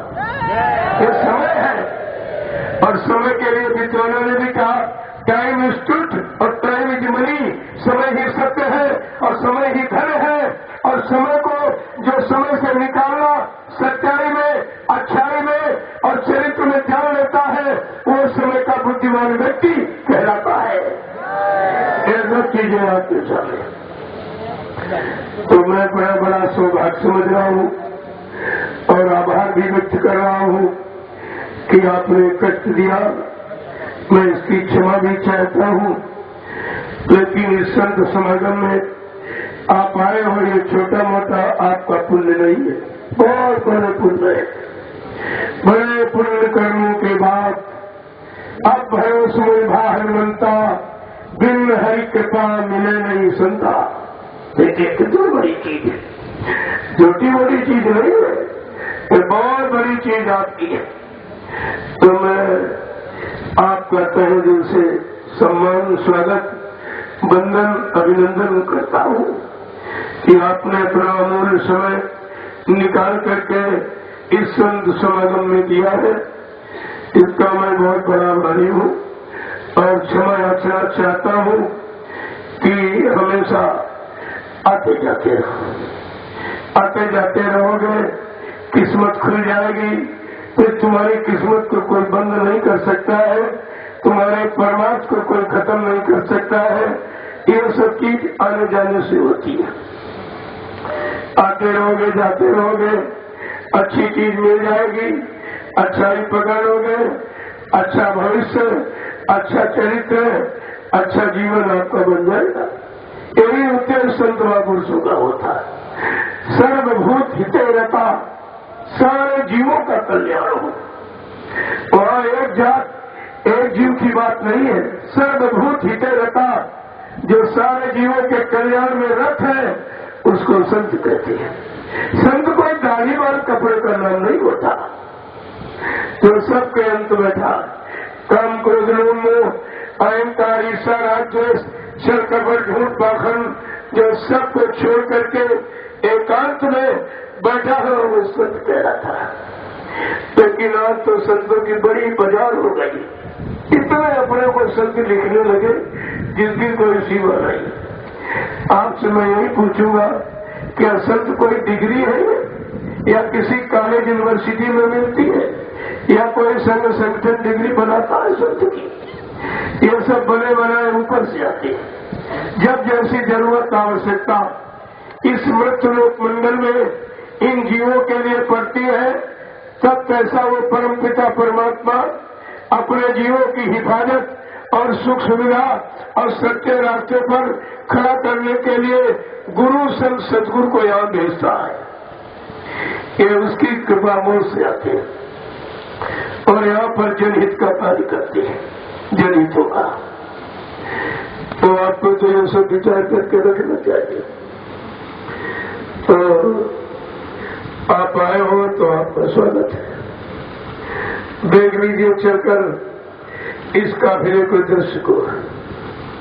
यह समय है और समय के लिए विद्वानों ने भी कहा टाइम इज ट्रूथ और टाइम इज मनी। समय ही सत्य है और समय ही धन है, और समय को जो समय से निकालना सच्चाई में, अच्छाई में और चरित्र में जान लेता है, वो समय का बुद्धिमान व्यक्ति कहलाता है। ये सब चीजें आपके सामने तो मैं बड़ा सौभाग्य समझ रहा हूँ और आभार भी व्यक्त कर रहा हूँ कि आपने कष्ट दिया। मैं इसकी क्षमा भी चाहता हूँ, लेकिन इस संत समागम में आप आए हो, ये छोटा मोटा आपका पुण्य नहीं है, बहुत बड़े पुण्य है। बड़े पुण्य कर्मों के बाद अब भरोस में बाहर बनता, बिन हरि कृपा मिले नहीं संता। देखिए कितनी बड़ी चीज है, छोटी बड़ी चीज नहीं है, ये बहुत बड़ी चीज आपकी है। तो मैं आपका तहे दिल से सम्मान, स्वागत, वंदन, अभिनंदन करता हूँ कि आपने अपना अमूल्य समय निकाल करके इस संत समागम में दिया है। इसका मैं बहुत बड़ा आभारी हूँ और क्षमा याचना चाहता हूँ कि हमेशा आते जाते रहोगे, किस्मत खुल जाएगी, फिर तुम्हारी किस्मत को कोई बंद नहीं कर सकता है, तुम्हारे परमार्थ को कोई खत्म नहीं कर सकता है। ये सब चीज आने जाने से होती है। आते रहोगे, जाते रहोगे, अच्छी चीज मिल जाएगी, अच्छाई पकड़ लोगे, अच्छा भविष्य, अच्छा चरित्र, अच्छा जीवन आपका बन जाएगा। यही उद्देश्य संत महापुरुषों का होता है। सर्वभूत हिते रहता, सारे जीवों का कल्याण हो। वहां एक जात एक जीव की बात नहीं है। सर्वभूत हिते रहता, जो सारे जीवों के कल्याण में रत है, उसको संत कहते हैं। संत कोई दाढ़ी वाले कपड़े का नाम नहीं होता, जो सबके अंत में था। काम, क्रोध, लोभ, मोह, अहंकार, ईर्ष्या, राग, द्वेष, छल, कपट, झूठ, पाखंड, जो सबको छोड़ करके एकांत में बैठा है, वो संत कह रहा था। लेकिन आज तो संतों की बड़ी बाजार हो गई, इतने अपने को संत लिखने लगे जिसकी कोई सीमा नहीं। आपसे मैं यही पूछूंगा, क्या संत कोई डिग्री है या किसी कॉलेज यूनिवर्सिटी में मिलती है, या कोई संघ संगठन डिग्री बनाता है संत की? ये सब बने बनाए ऊपर से आते हैं। जब जैसी जरूरत आवश्यकता इस मृत्युलोक मंडल में इन जीवों के लिए पड़ती है, तब कैसा वो परमपिता परमात्मा अपने जीवों की हिफाजत और सुख सुविधा और सत्य रास्ते पर खड़ा करने के लिए गुरु संत सदगुरु को यहाँ भेजता है। ये उसकी कृपा मोह से आते हैं और यहाँ पर जनहित का कार्य करते हैं, जनहितों का। तो आपको तो ये सब विचार करके रखना चाहिए। तो आप आए हो तो आपका स्वागत है। देख लीजिए चलकर इस काफिले को, दृश्य को,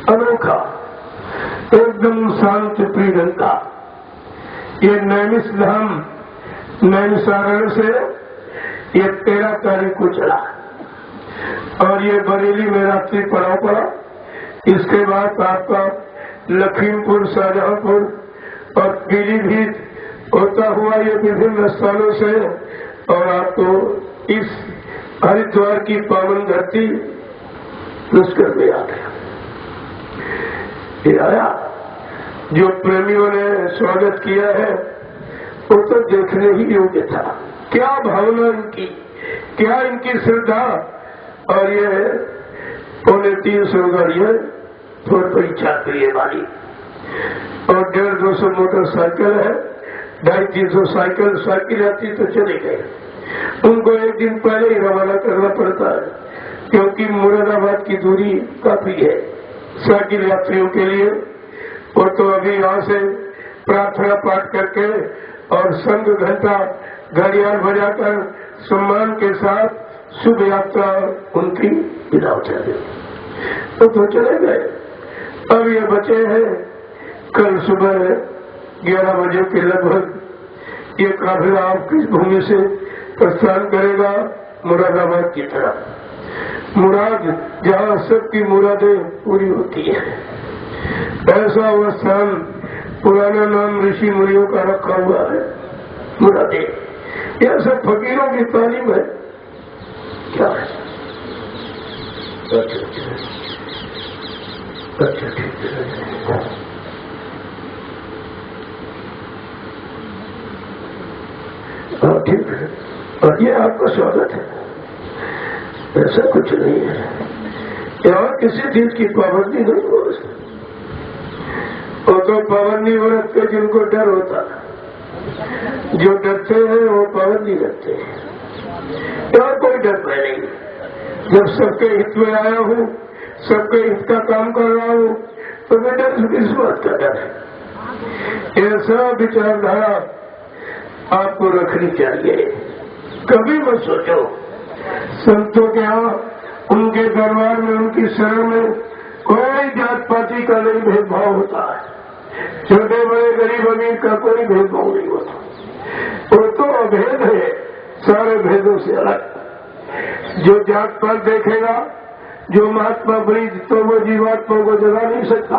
अनोखा, एकदम शांत प्रिय ढंग का। ये नैमिष धाम नैमिषारण्य से ये 13 तारीख को चला और ये बरेली में रात्रि पड़ाव पड़ा। इसके बाद आपका लखीमपुर, शाहजहांपुर और पीलीभीत होता हुआ ये विभिन्न स्थानों से और आपको इस हरिद्वार की पावन धरती लश्कर में आ गया। ये आया, जो प्रेमियों ने स्वागत किया है वो तो देखने ही योग्य था। क्या भावना इनकी, क्या इनकी श्रद्धा। और ये 350 गाड़ियां, थोड़ी बड़ी चाकरी वाली और 150-200 मोटरसाइकिल है, 250-300 साइकिल आती तो चले गए। उनको एक दिन पहले ही रवाना करना पड़ता है, क्योंकि मुरादाबाद की दूरी काफी है साइकिल यात्रियों के लिए। और तो अभी यहाँ से प्रार्थना पाठ करके और संघ घंटा घड़ियाल बजाकर सम्मान के साथ शुभ यात्रा उनकी विदा हो जाए तो चले गए। अब ये बचे हैं, कल सुबह 11 बजे के लगभग ये काफिला आपकी भूमि से प्रस्थान करेगा मुरादाबाद की तरफ। मुराद जहाँ सबकी मुरादें पूरी होती है, ऐसा वह स्थान पुराना नाम ऋषि मुनियों का रखा हुआ है, मुरादें। यह सब फकीरों की तालीम है। क्या है? अच्छा ठीक है, ठीक है। और ये आपका स्वागत है, ऐसा कुछ नहीं है। यहाँ किसी चीज की पाबंदी नहीं हो। वो तो पाबंदी वो रखते जिनको डर होता है, जो डरते हैं वो पाबंदी रखते हैं। यहाँ कोई डर नहीं। जब सबके हित में आया हूँ, सबके हित का काम कर रहा हूँ, तो मैं डर किस बात का डर है। ऐसा विचारधारा आपको रखनी चाहिए। कभी मत सोचो संतों के यहाँ, उनके दरबार में, उनकी शरण में कोई जात पाति का नहीं भेदभाव होता है। छोटे बड़े गरीब अमीर का कोई भेदभाव नहीं होता। वो तो अभेद है, सारे भेदों से अलग। जो जात पात देखेगा, जो महात्मा ब्रिज, तो वो जीवात्मा को जगा नहीं सकता।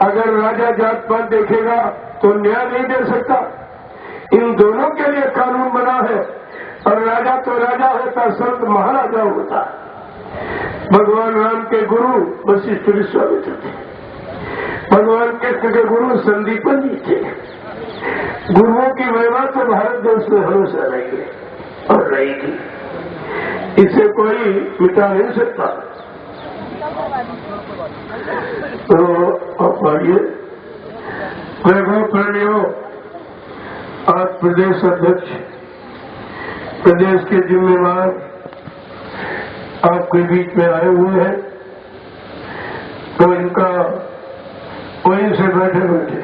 अगर राजा जात पात देखेगा तो न्याय नहीं दे सकता। इन दोनों के लिए कानून बना है। और राजा तो राजा होता, संत महाराजा होता। भगवान राम के गुरु वशिष्ठ विश्वामित्र थे। भगवान कृष्ण के गुरु संदीपन जी थे। गुरुओं की महिमा तो भारत देश में हमेशा रही है और रहेगी, इसे कोई मिटा नहीं सकता। तो आप आइए, वैभव प्रणियों, आज प्रदेश अध्यक्ष, प्रदेश के जिम्मेवार आपके बीच में आए हुए हैं, तो इनका वहीं से बैठे बैठे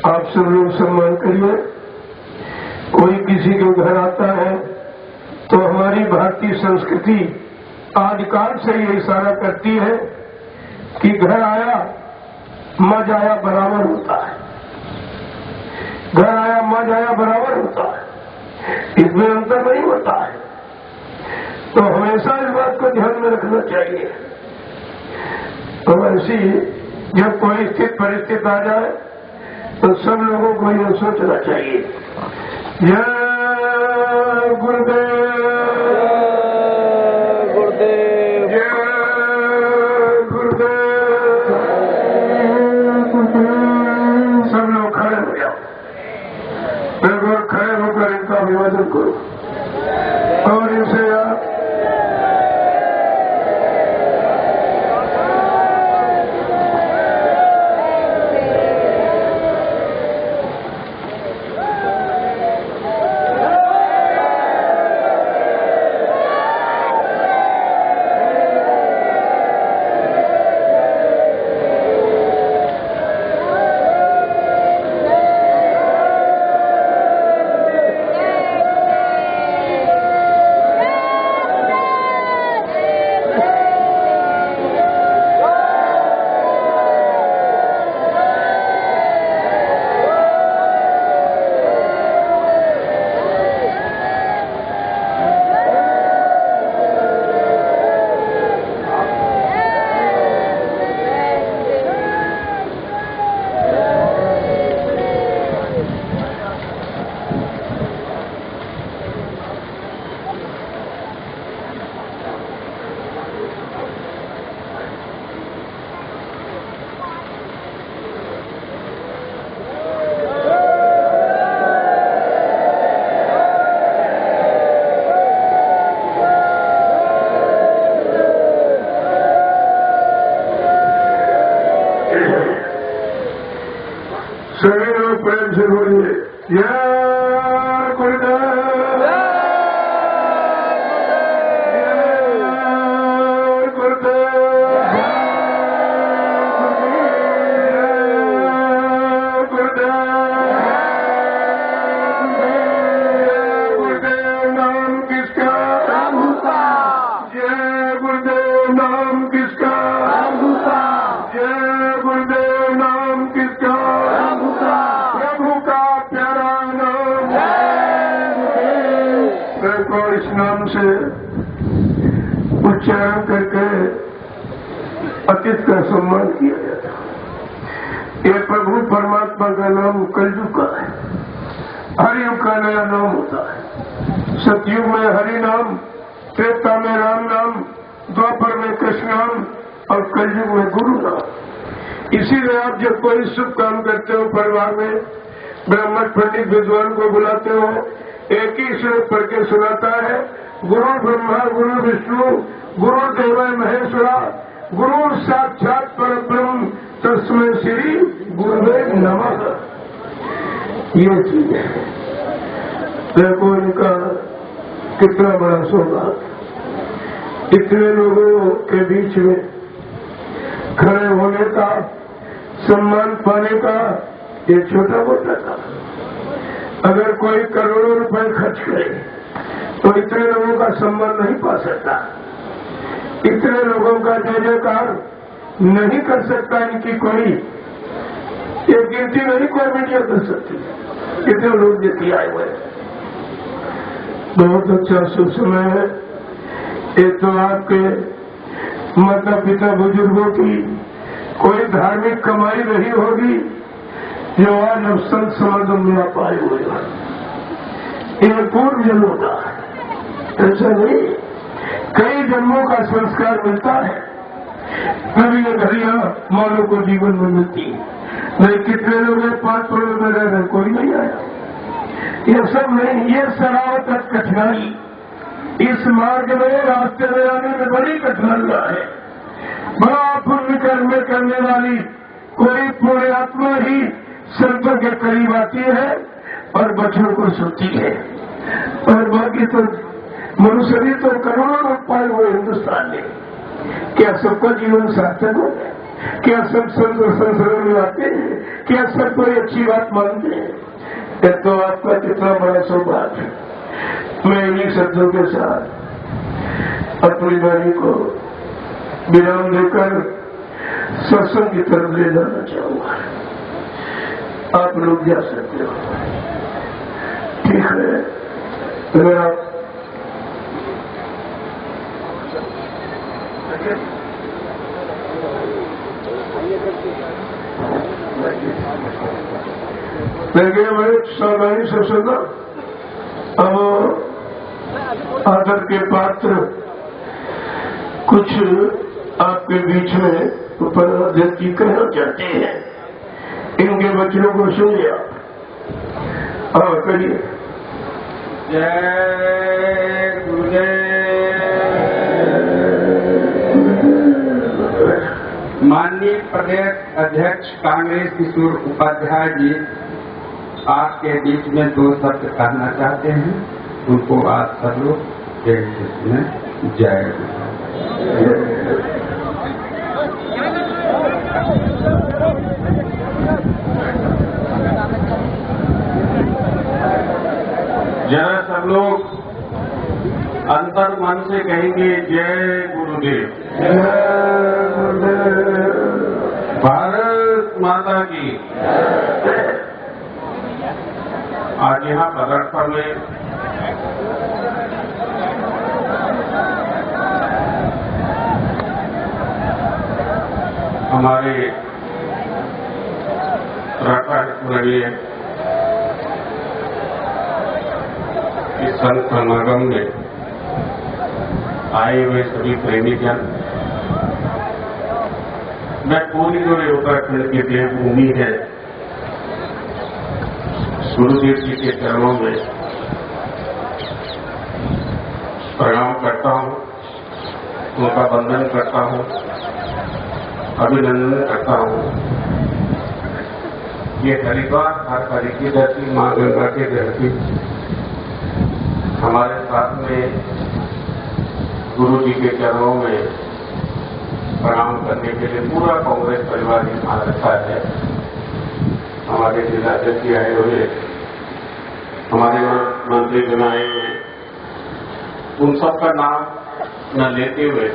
आप सब लोग सम्मान करिए। कोई किसी के घर आता है तो हमारी भारतीय संस्कृति आदिकाल से ये इशारा करती है कि घर आया मां जाया बराबर होता है। घर आया मां जाया बराबर होता है, इसमें अंतर नहीं होता है। तो हमेशा इस बात को ध्यान में रखना चाहिए। तो ऐसी जब कोई स्थिति परिस्थिति आ जाए तो सब लोगों को यह सोचना चाहिए, जय गुरुदेव, गुरुदेव, जय गुरुदेव। सब लोग खड़े हो जाओ, बिल्कुल खड़े होकर इनका अभिवादन करो और इनसे आप सभी लोग प्रेम से बोलिए, जय गुरुदेव, जय गुरुदेव, जय गुरुदेव। गुरुदेव नाम किसका? प्रभु का। जय गुरुदेव नाम किसका? प्रभु का। जय गुरुदेव नाम किसका? प्रभु का प्यारा नाम। और इस नाम से उच्चारण करके अतीत का सम्मान किया जाता है। ये प्रभु परमात्मा का नाम कलयुग का है, हरियुग का नया नाम होता है। सतयुग में हरि नाम, त्रेता में राम नाम, द्वापर में कृष्ण नाम और कलयुग में गुरु नाम। इसीलिए आप जब कोई शुभ काम करते हो, परिवार में ब्राह्मण पंडित विद्वान को बुलाते हो, एक ही श्लोक पढ़ के सुनाता है, गुरु ब्रह्मा गुरु विष्णु गुरु देव महेश्वरा गुरु साक्षात परब्रह्म तस्मै श्री गुरुवे नमः। ये चीज है। देखो इनका कितना बड़ा सौभाग्य, इतने लोगों के बीच में खड़े होने का, सम्मान पाने का, ये छोटा मोटा था। अगर कोई करोड़ों रुपए खर्च करे तो इतने लोगों का सम्मान नहीं पा सकता, इतने लोगों का जय जयकार नहीं कर सकता। इनकी कोई ये गिनती नहीं कोई मीडिया कर सकती, कितने लोग देखिए आए हुए। बहुत अच्छा शुभ समय है। एक तो आपके माता पिता बुजुर्गों की कोई धार्मिक कमाई रही होगी जो आज अब संत समागम में आप आए हुए हैं, ये पूर्व जन्मों का ऐसा नहीं, कई जन्मों का संस्कार मिलता है, तभी ये घड़ियां मानव को जीवन में मिलती है। नहीं कितने लोग 5 करोड़ में रह रहे, कोई नहीं आया। ये सब नहीं, ये सरावत कठिनाई, इस मार्ग में रास्ते में आने में बड़ी कठिनाइयां है। बड़ा पुण्य कर्म करने वाली कोई पुण्य आत्मा ही संतों के करीब आती है और बच्चों को सुनती है, और बाकी तो मनुष्य भी तो करोड़ों लोग पाए हुए हिंदुस्तान में। क्या सबका जीवन सार्थक हो गया? क्या सब संत संसर्ग में आते हैं? क्या सब कोई अच्छी बात मानते हैं? तो आपका कितना बड़ा सौभाग्य। मैं इन्हीं शब्दों के साथ अपनी वाणी को विराम देकर सत्संग की तरफ ले जाना चाहूंगा। आप लोग जा सकते हो, ठीक है? अगर आप देखिए, बड़े सावधानी से सुना। अब आदर के पात्र कुछ आपके बीच में उपदेश की कहना चाहते हैं, इनके वचनों को सुनिए आप और करिए। जय गुरुदेव। माननीय प्रदेश अध्यक्ष कांग्रेस किशोर उपाध्याय जी आपके बीच में 2 शब्द कहना चाहते हैं, उनको आज सब लोग जय कृष्ण जय जरा सब लोग अंतर मन से कहेंगे जय गुरुदेव। भारत माता की। आज यहाँ पदरपुर में हमारे राष्ट्र स्मरणीय इस संत समागम में आए हुए सभी प्रेमी जन, मैं पूरी जो उत्तराखंड की देवभूमि है गुरुदेव जी के चरणों में प्रणाम करता हूं, उनका वंदन करता हूं, अभिनंदन करता हूं। ये हरिद्वार हर हरि की धरती, मां गंगा की धरती, हमारे साथ में गुरु जी के चरणों में प्रणाम करने के लिए पूरा कांग्रेस परिवार यहाँ रखा है। हमारे जिलाध्यक्ष जी आए हुए, हमारे मंत्री जन आए हुए, उन सबका नाम न लेते हुए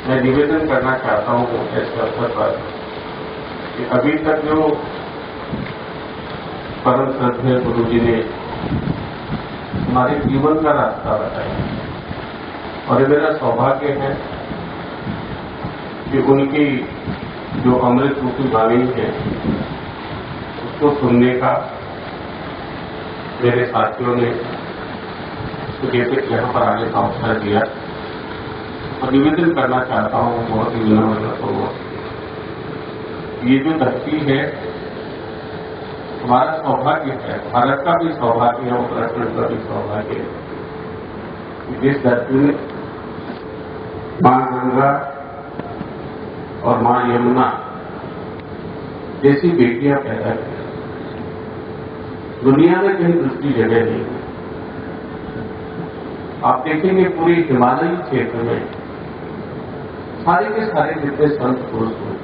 मैं निवेदन करना चाहता हूं इस अवसर पर कि अभी तक जो परम श्रद्धेय गुरु जी ने हमारे जीवन का रास्ता बताया, और ये मेरा सौभाग्य है कि उनकी जो अमृत रूपी वाणी है उसको सुनने का मेरे साथियों ने मुझे यहाँ पर आने का अवसर दिया। और निवेदन करना चाहता हूँ बहुत ही विनम्रपूर्वक, ये जो धरती है हमारा सौभाग्य है, भारत का भी सौभाग्य है, उत्तराखंड का भी सौभाग्य है। जिस धरती में मां गंगा और मां यमुना जैसी बेटियां पैदा की, दुनिया में कहीं दूसरी जगह नहीं है। आप देखेंगे पूरी हिमालयी क्षेत्र में सारे के सारे जितने संत पुरुष हुए,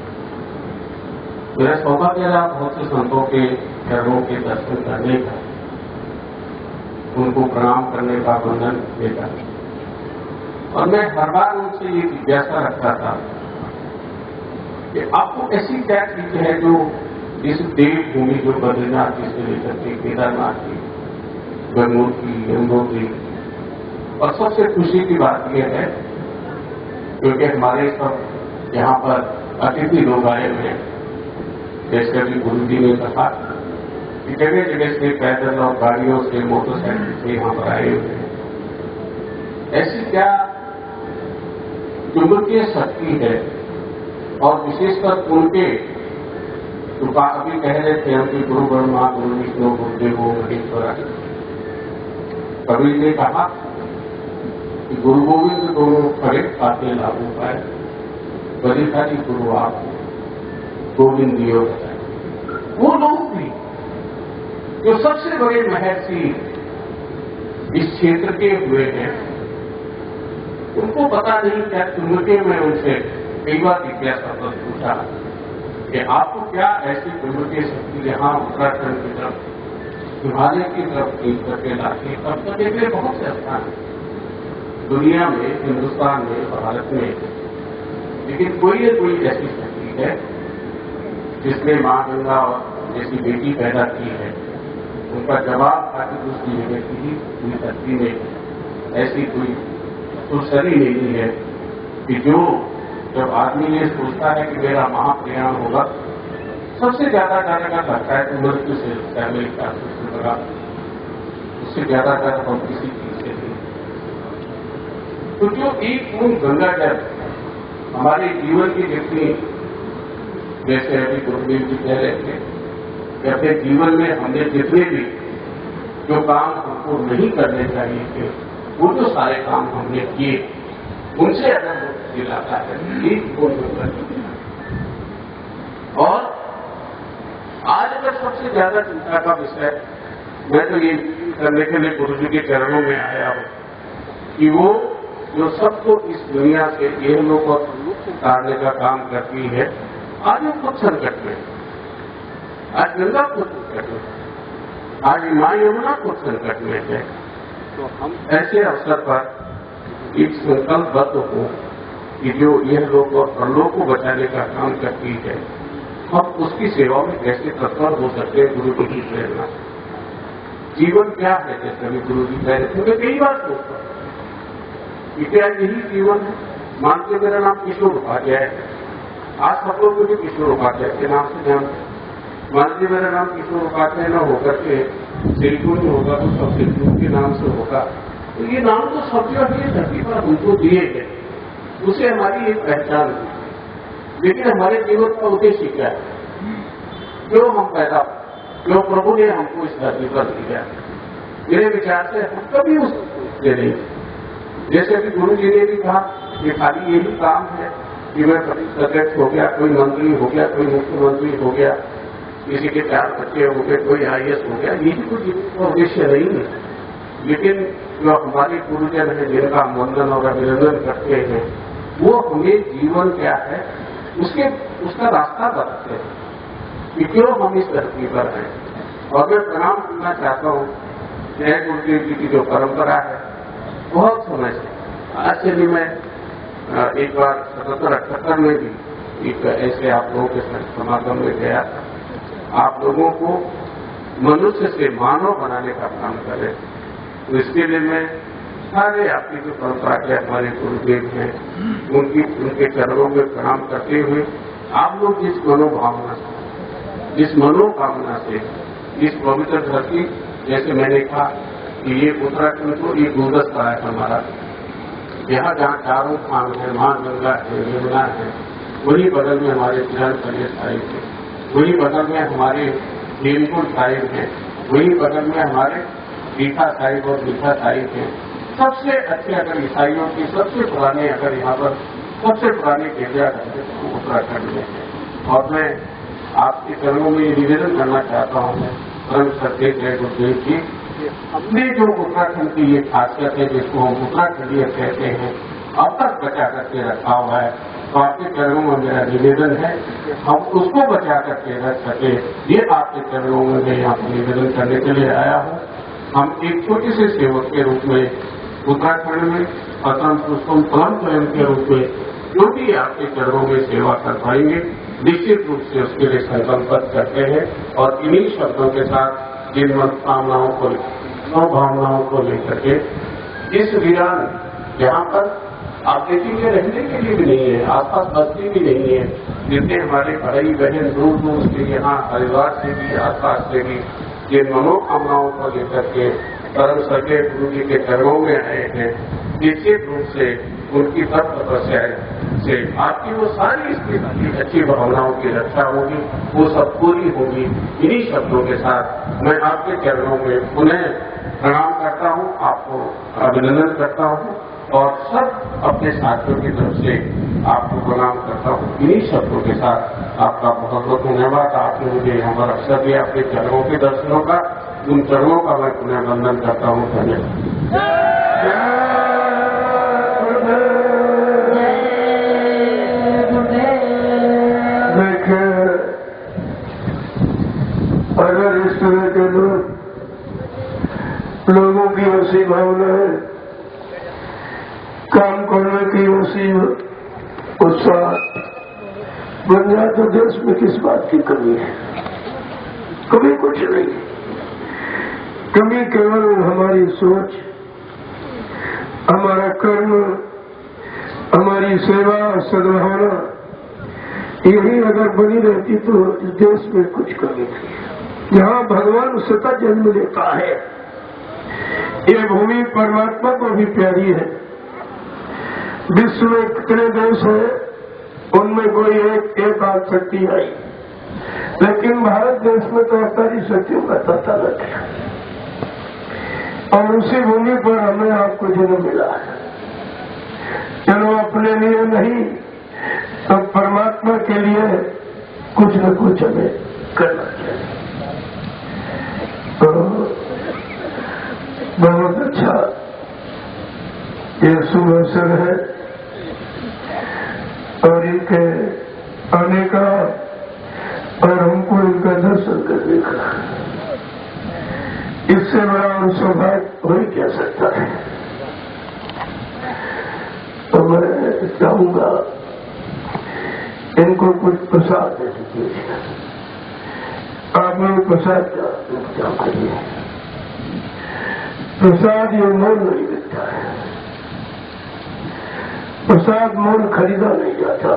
मेरा सौभाग्य रहा बहुत से संतों के चरणों के दर्शन करने का, उनको प्रणाम करने का, वंदन करने का। और मैं हर बार उनसे ये जिज्ञासा रखता था कि आपको ऐसी क्या चीज है जो इस देवभूमि जो बद्रीनाथ जी से लेकर के केदारनाथ की, गंगोत्री, यमुनोत्री, और सबसे खुशी की बात यह है क्योंकि हमारे सब यहाँ पर अतिथि लोग आए हुए हैं, जैसे अभी गुरु जी ने कहा कि जगह जगह से पैदल और गाड़ियों से मोटरसाइकिल से यहाँ पर आए हुए हैं। ऐसी क्या चुंबकीय शक्ति है और विशेषकर उनके तो अभी कह रहे थे हम कि गुरु ब्रह्मा गुरु विष्णु गुरुदेव महेश्वरा। कबीर ने कहा कि गुरु गोविंद दोनों खड़े खाते लागू पाए, बड़ी सारी गुरु आप गोविंद दियो बताए। वो लोग भी जो सबसे बड़े महर्षि इस क्षेत्र के हुए हैं, उनको पता नहीं क्या चुनके में उनसे कई बार जिज्ञासा पर पूछा कि आपको क्या ऐसी चुनके शक्ति यहाँ उत्तराखंड की तरफ हिमालय की तरफ खींच करके लाती है। तब तक एक बहुत से स्थान दुनिया में, हिंदुस्तान में, भारत में, लेकिन कोई न कोई ऐसी शक्ति है जिसने मां गंगा जैसी बेटी पैदा की है। उनका जवाब ताकि दूसरी जगह की ही पूरी धरती में ऐसी कोई सुरसरी नहीं है कि जो जब आदमी ये सोचता है कि मेरा महाप्रयाण होगा, सबसे ज्यादा डर का लगता है कि मृत्यु से लगता है, मेरी शास्त्र से लगा, उससे ज्यादा डर हम किसी चीज से नहीं। तो जो एक बूंद गंगा जल हमारे जीवन की जितनी, जैसे अभी गुरुदेव जी कह रहे थे कि अपने जीवन में हमने जितने भी जो काम हमको नहीं करने चाहिए थे, वो जो सारे काम हमने किए, उनसे अगर मुक्ति दिलाता है एक बूंद। और आज अगर सबसे ज्यादा चिंता का विषय, मैं तो ये करने के लिए गुरु जी के चरणों में आया हूं कि वो जो सबको इस दुनिया से ये लोग और उतारने का काम करती है, आज वो खुद संकट में, आज गंगा खुद संकट में, आज मां यमुना खुद संकट में है। तो हम ऐसे अवसर पर एक संकल्पबद्ध हो कि जो यह लोग और परलोक को बचाने का काम करती है, हम उसकी सेवा में कैसे तत्पर हो सकते हैं। गुरु जी की प्रेरणा, जीवन क्या है, जैसे अभी गुरु जी कह रहे थे, मैं कई बार सोचता कि क्या यही जीवन है। मान के मेरा नाम किशोर उपाध्याय है, आज सब लोग मुझे किशोर उपाध्याय के नाम से जानते। मान लीजिए मेरा नाम किशोर उपाध्याय न होकर के सिरकुंज होगा तो सब सिरकुंज के नाम से होगा। तो ये नाम तो सब जो है धरती पर हमको दिए गए, उसे हमारी एक पहचान हुई। लेकिन हमारे जीवन का उद्देश्य क्या है, क्यों हम पैदा, क्यों प्रभु ने हमको इस धरती पर दिया। मेरे विचार से हम कभी उससे नहीं, जैसे कि गुरु जी ने भी कहा कि खाली यही काम है कि मैं सदस्य हो गया, कोई मंत्री हो गया, कोई मुख्यमंत्री हो गया, किसी के 4 बच्चे हो गए, कोई IAS हो गया, यही तो जीवन का उद्देश्य नहीं है। लेकिन जो हमारे गुरुजन है जिनका हम वंदन और अभिनंदन करते हैं, वो हमें जीवन क्या है उसका रास्ता बताते हैं कि क्यों हम इस धरती पर हैं। और मैं प्रणाम करना चाहता हूँ जय गुरुदेव जी की जो परंपरा है, बहुत समय से, आज से भी मैं एक बार 77-78 में भी एक ऐसे आप लोगों के समागम में गया था। आप लोगों को मनुष्य से मानव बनाने का काम करें, तो इसके लिए मैं सारे आपकी जो परंपरा के हमारे गुरुदेव हैं उनके चरणों में प्रणाम करते हुए, आप लोग जिस मनोभावना से, जिस मनोकामना से इस पवित्र धरती, जैसे मैंने कहा कि ये उत्तराखंड को ये गुलदस्ता है हमारा, यहाँ जहाँ चारों खान है, मां गंगा है, यमुना है, वही बगल में हमारे किरण करियर साहिब है, वही बगल में हमारे हेमकुंड साहिब है, वही बगल में हमारे मीठा साहिब और मीठा साहिब है। सबसे अच्छे अगर ईसाइयों की सबसे पुराने, अगर यहाँ पर सबसे पुराने गिरजाघर उत्तराखंड में है। और मैं आपके चरणों में निवेदन करना चाहता हूँ परम श्रद्धेय जय गुरुदेव जी, हमने जो उत्तराखंड की ये खासियत है जिसको हम उत्तराखंडीय कहते हैं, अब तक बचा करके रखा हुआ है, तो आपके चरणों में मेरा निवेदन है हम उसको बचा करके रख सके। ये आपके चरणों में मैं यहाँ पर निवेदन करने के लिए आया हूँ। हम एक छोटे से सेवक के रूप में उत्तराखंड में पतम पुष्पम फलम स्वयं के रूप में जो भी आपके चरणों में सेवा कर पाएंगे, निश्चित रूप से उसके लिए संकल्पबद्ध करते हैं। और इन्हीं शब्दों के साथ जिन मनोकामनाओं को, भावनाओं को लेकर के इस वीरान जहाँ पर आप देखेंगे रहने के लिए भी नहीं है, आसपास बस्ती भी नहीं है। जितने हमारे भाई बहन दूर दूर से यहाँ हरिद्वार से भी आसपास से भी जिन मनोकामनाओं को लेकर के परम सत्य गुरु जी के चरणों में आए हैं, निश्चित रूप से उनकी तप तपस्या से आपकी वो सारी स्थिति अच्छी भावनाओं की रक्षा होगी, वो सब पूरी होगी। इन्हीं शब्दों के साथ मैं आपके चरणों में पुनः प्रणाम करता हूँ, आपको अभिनंदन करता हूँ और सब अपने साथियों की तरफ से आपको प्रणाम करता हूँ। इन्हीं शब्दों के साथ आपका बहुत बहुत धन्यवाद। आपने मुझे यहाँ पर अवसर दिया अपने चरणों के दर्शनों का, उन चरणों का मैं पुनः वंदन करता हूँ। धन्यवाद। अगर इस तरह के लोगों की वैसी भावना है, काम करने की वैसी उत्साह बन जाए तो देश में किस बात की कमी है? कमी कुछ नहीं, कमी केवल हमारी सोच, हमारा कर्म, हमारी सेवा, सद्भावना, यही अगर बनी रहती तो इस देश में कुछ कमी थी। जहाँ भगवान सतत जन्म लेता है, ये भूमि परमात्मा को भी प्यारी है। विश्व में कितने देश हैं, उनमें कोई एक आध शक्ति आई, लेकिन भारत देश में तो सारी शक्तियों का ताता लग गया और उसी भूमि पर हमें आपको जन्म मिला है। चलो अपने लिए नहीं तो परमात्मा के लिए कुछ न कुछ हमें करना चाहिए। तो बहुत अच्छा ये शुभ अवसर है और इनके आने का और हमको इनका दर्शन करने का, इससे बड़ा और सौभाग्य हो ही क्या सकता है। तो मैं चाहूंगा इनको कुछ प्रसाद दे दीजिए। आप लोग प्रसाद का इंतजाम करिए। प्रसाद ये मोल नहीं बिकता है, प्रसाद मोल खरीदा नहीं जाता,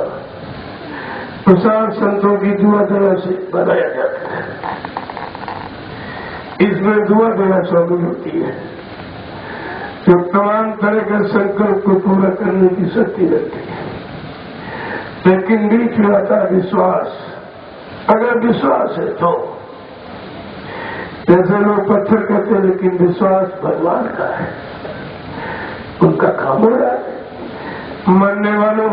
प्रसाद संतों की दुआ दया से बनाया जाता है। इसमें दुआ दया शामिल होती है जो तमाम तरह के संकल्प को पूरा करने की शक्ति रखती है। लेकिन बीच में आता विश्वास। अगर विश्वास है तो, जैसे लोग पत्थर कहते हैं, लेकिन विश्वास भगवान का है, उनका काम हो रहा है। मरने वालों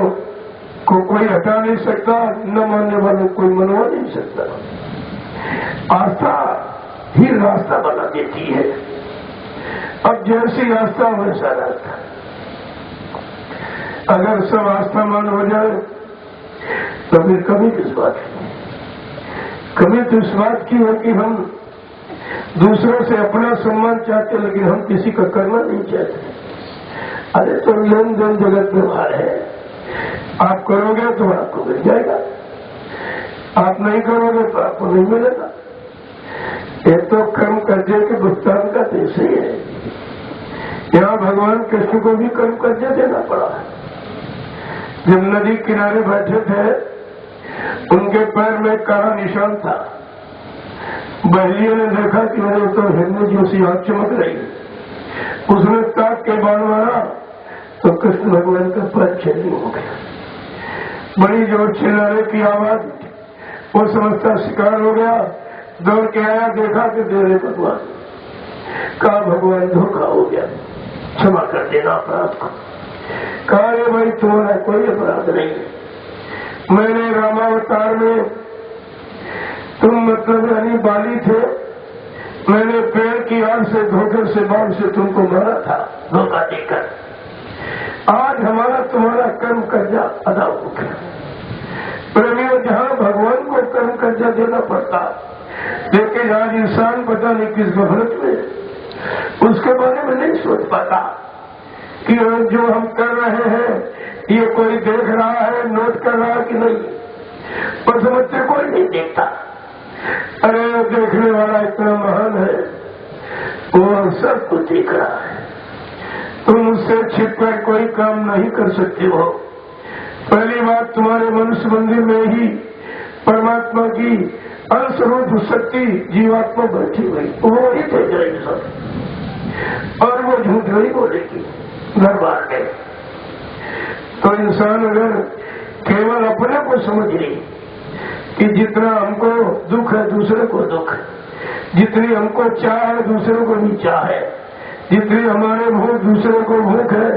को कोई हटा नहीं सकता, न मानने वालों को कोई मनवा नहीं सकता। आस्था ही रास्ता बना देती है। अब जैसी आस्था वैसा रास्ता। अगर सब आस्थामान हो जाए तो फिर कमी किस बात की? कमी तो इस बात की है कि हम दूसरों से अपना सम्मान चाहते, लेकिन हम किसी का करना नहीं चाहते। अरे तो लेन देन जगत व्यवहार है, आप करोगे तो आपको मिल जाएगा, आप नहीं करोगे तो आपको नहीं मिलेगा। ये तो कर्म कर्जे के भुगतान का देश ही है। यहाँ भगवान कृष्ण को भी कर्म कर्जे देना पड़ा। जब नदी किनारे बैठे थे, उनके पैर में काला निशान था। बहलियों ने देखा कि मेरे तो हिरनी जैसी आंख चमक रही। उसने ताक के बाण मारा तो कृष्ण भगवान का पैर छेदी हो गया। बड़ी जोर चिल्लाने की आवाज, वो समझता शिकार हो गया, दौड़ के आया, देखा कि तेरे भगवान का भगवान धोखा हो गया, क्षमा कर देना अपराध को। कहा रे भाई तुम्हारा कोई अपराध नहीं, मैंने रामावतार में तुम मतलब यानी बाली थे, मैंने पेड़ की आड़ से धोखे से बाढ़ से तुमको मारा था धोखा देकर। आज हमारा तुम्हारा कर्म कर्जा अदा हो गया। प्रेमियों, जहां भगवान को कर्म कर्जा देना पड़ता, लेकिन आज इंसान पता नहीं किस गफलत में उसके बारे में नहीं सोच पाता कि जो हम कर रहे हैं ये कोई देख रहा है, नोट कर रहा है कि नहीं। पर समझते कोई नहीं देखता। अरे देखने वाला इतना महान है, वो सब कुछ देख रहा है। तुम उससे छिपकर कोई काम नहीं कर सकते हो। पहली बात, तुम्हारे मनुष्य मंदिर में ही परमात्मा की अंश रूप शक्ति जीवात्मा बैठी हुई, वो ही देख रही सब, और वो झूठ नहीं बोलेगी दरबार में। तो इंसान अगर केवल अपने को समझ ले कि जितना हमको दुख है दूसरे को दुख, जितनी हमको चाह है दूसरे को भी चाह है, जितनी हमारे भूख दूसरे को भूख है,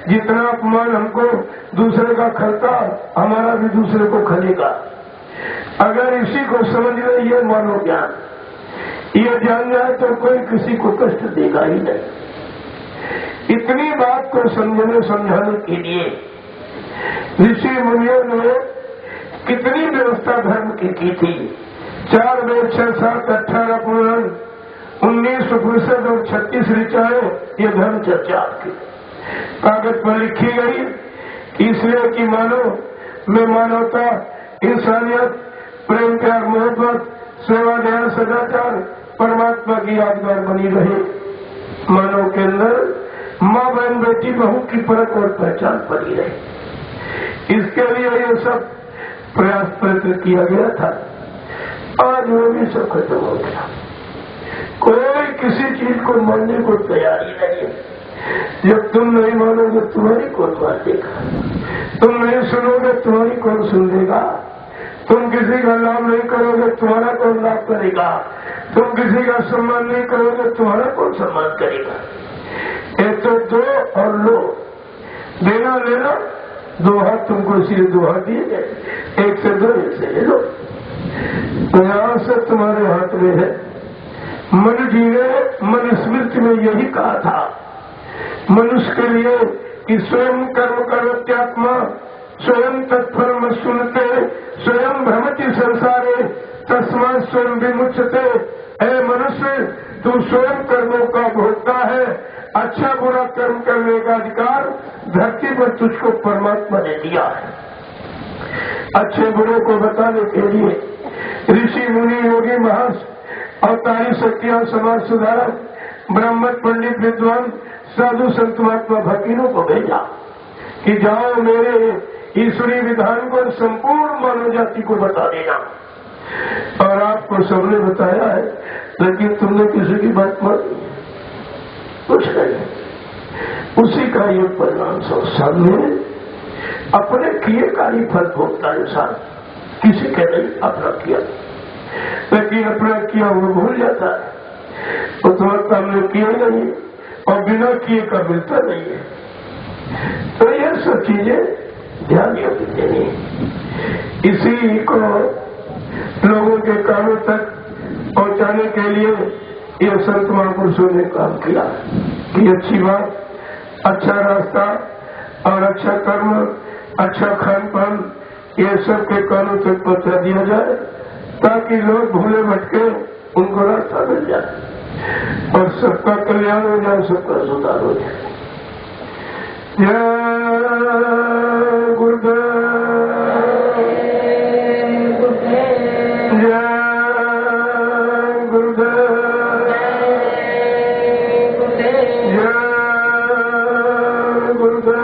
जितना अपमान हमको दूसरे का खलता हमारा भी दूसरे को खलेगा, अगर इसी को समझ ले ये मानो ज्ञान, ये जान जाए तो कोई किसी को कष्ट देगा ही नहीं। इतनी बात को समझाने के लिए ऋषि मुनियों ने कितनी व्यवस्था धर्म की थी। 4 वेद 6 7 18 पुराण 19 उपनिषद और 36 ऋचाएं ये धर्म चर्चा की कागज पर लिखी गई, इसलिए कि मानो में मानवता, इंसानियत, प्रेम प्यार मोहब्बत, सेवा दया सदाचार परमात्मा की यादगार बनी रहे। मानव के अंदर माँ बहन बेटी बहू की परख और पहचान बनी रहे। इसके लिए ये सब प्रयास प्रयत्न किया गया था। आज वो भी सब खत्म हो गया। कोई किसी चीज को मानने को तैयार ही नहीं है। जब तुम नहीं मानोगे तुम्हारी कौन मान देगा, तुम नहीं सुनोगे तुम्हारी कौन सुन लेगा, तुम किसी का लाभ नहीं करोगे तुम्हारा कौन लाभ करेगा, तुम किसी का सम्मान नहीं करोगे तुम्हारा कौन सम्मान करेगा। एक तो दो और लो, देना लेना, 2 हाथ तुमको इसलिए 2 हाथ दिए गए, 1 से 2 1 से ले लो। प्रयास तुम्हारे हाथ में है। मन जी ने मन स्मृति में यही कहा था मनुष्य के लिए कि स्वयं कर्म करो त्यात्मा, स्वयं तत्फल सुनते, स्वयं भ्रमति संसारे, तस्मा स्वयं विमुचते। ऐ मनुष्य, तू स्वयं कर्मों का भोगता है। अच्छा बुरा कर्म करने का अधिकार धरती पर तुझको परमात्मा ने दिया है। अच्छे बुरे को बताने के लिए ऋषि मुनि योगी महर्षि अवतारी शक्तियां समाज सुधारक ब्राह्मण पंडित विद्वान साधु संत महात्मा फकीरों को भेजा कि जाओ मेरे ईश्वरीय विधान को संपूर्ण मानव जाति को बता देना। और आपको सबने बताया है, लेकिन तुमने किसी की बात मानी कुछ नहीं। उसी का ये परिणाम संसार में अपने किए का ही फल भोगता इंसान, किसी के नहीं अपना किया। लेकिन अपना किया वो भूल जाता है, वो तुम्हारा हमने किया नहीं और बिना किए का मिलता नहीं है। तो ये सब चीजें ध्यान योग्य देनी, इसी को लोगों के कानों तक पहुंचाने के लिए ये संत महापुरुषों ने काम किया कि अच्छी बात, अच्छा रास्ता और अच्छा कर्म, अच्छा खान पान ये सब के कानों तक पहुंचा दिया जाए ताकि लोग भूले भटके उनको रास्ता मिल जाए और सबका कल्याण हो जाए, सबका सुधार हो जाए। जय गुरुदेव, जय गुरुदेव, जय गुरुदेव।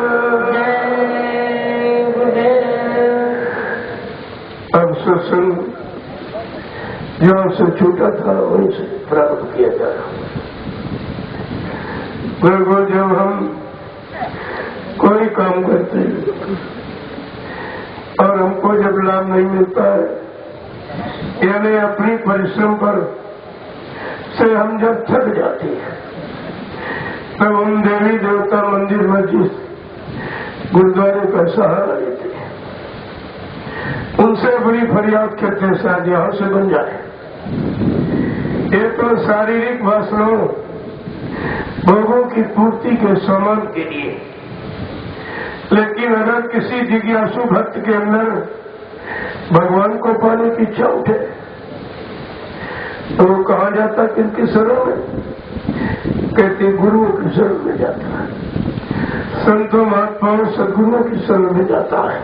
अब सत्संग जहाँ से छूटा था वहीं से प्रारंभ किया जा रहा। बिल्कुल जब हम कोई काम करते हैं और हमको जब लाभ नहीं मिलता है, यानी अपनी परिश्रम पर से हम जब थक जाते हैं, तब हम देवी देवता मंदिर मस्जिद गुरुद्वारे का सहारा लेते हैं। उनसे बड़ी फरियाद करते हैं शायद यहां से बन जाए। ये तो शारीरिक वासनाओं भोगों की पूर्ति के सामान के लिए, लेकिन अगर किसी जिज्ञासु भक्त के अंदर भगवान को पाने की इच्छा उठे तो वो कहा जाता किनकी शरण में? कहते गुरुओं की शरण में जाता है, संतों महात्माओं सदगुरुओं की शरण में जाता है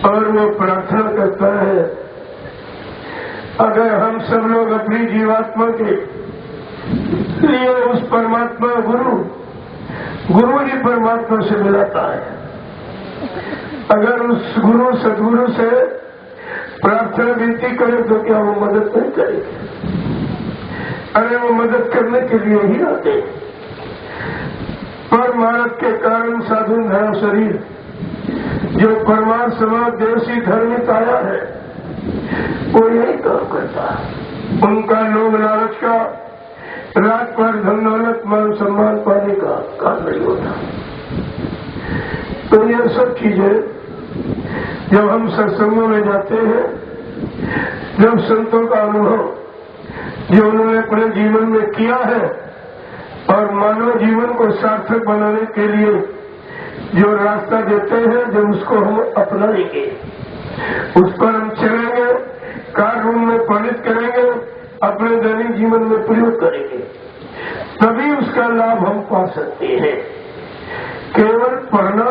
और वो प्रार्थना करता है अगर हम सब लोग अपनी जीवात्मा के लिए उस परमात्मा गुरु गुरु ही परमात्मा से मिलाता है। अगर उस गुरु सदगुरु से प्रार्थना विनती करे तो क्या वो मदद नहीं करेगी? अरे वो मदद करने के लिए ही आते। परमार्थ के कारण साधु धर्म शरीर जो परमार्थ समाज देशी धर्मिक आया है वो यही काम करता है। उनका लोभ लालच का रात पर धन दौलत मान सम्मान पाने का काम नहीं होता। तो ये सब चीजें जब हम सत्संगों में जाते हैं, जब संतों का अनुभव जो उन्होंने अपने जीवन में किया है और मानव जीवन को सार्थक बनाने के लिए जो रास्ता देते हैं, जब उसको हम अपनाएंगे, उस पर हम चलेंगे, कार्य रूप में पालित करेंगे, अपने दैनिक जीवन में प्रयोग करेंगे, तभी उसका लाभ हम पा सकते हैं। केवल पढ़ना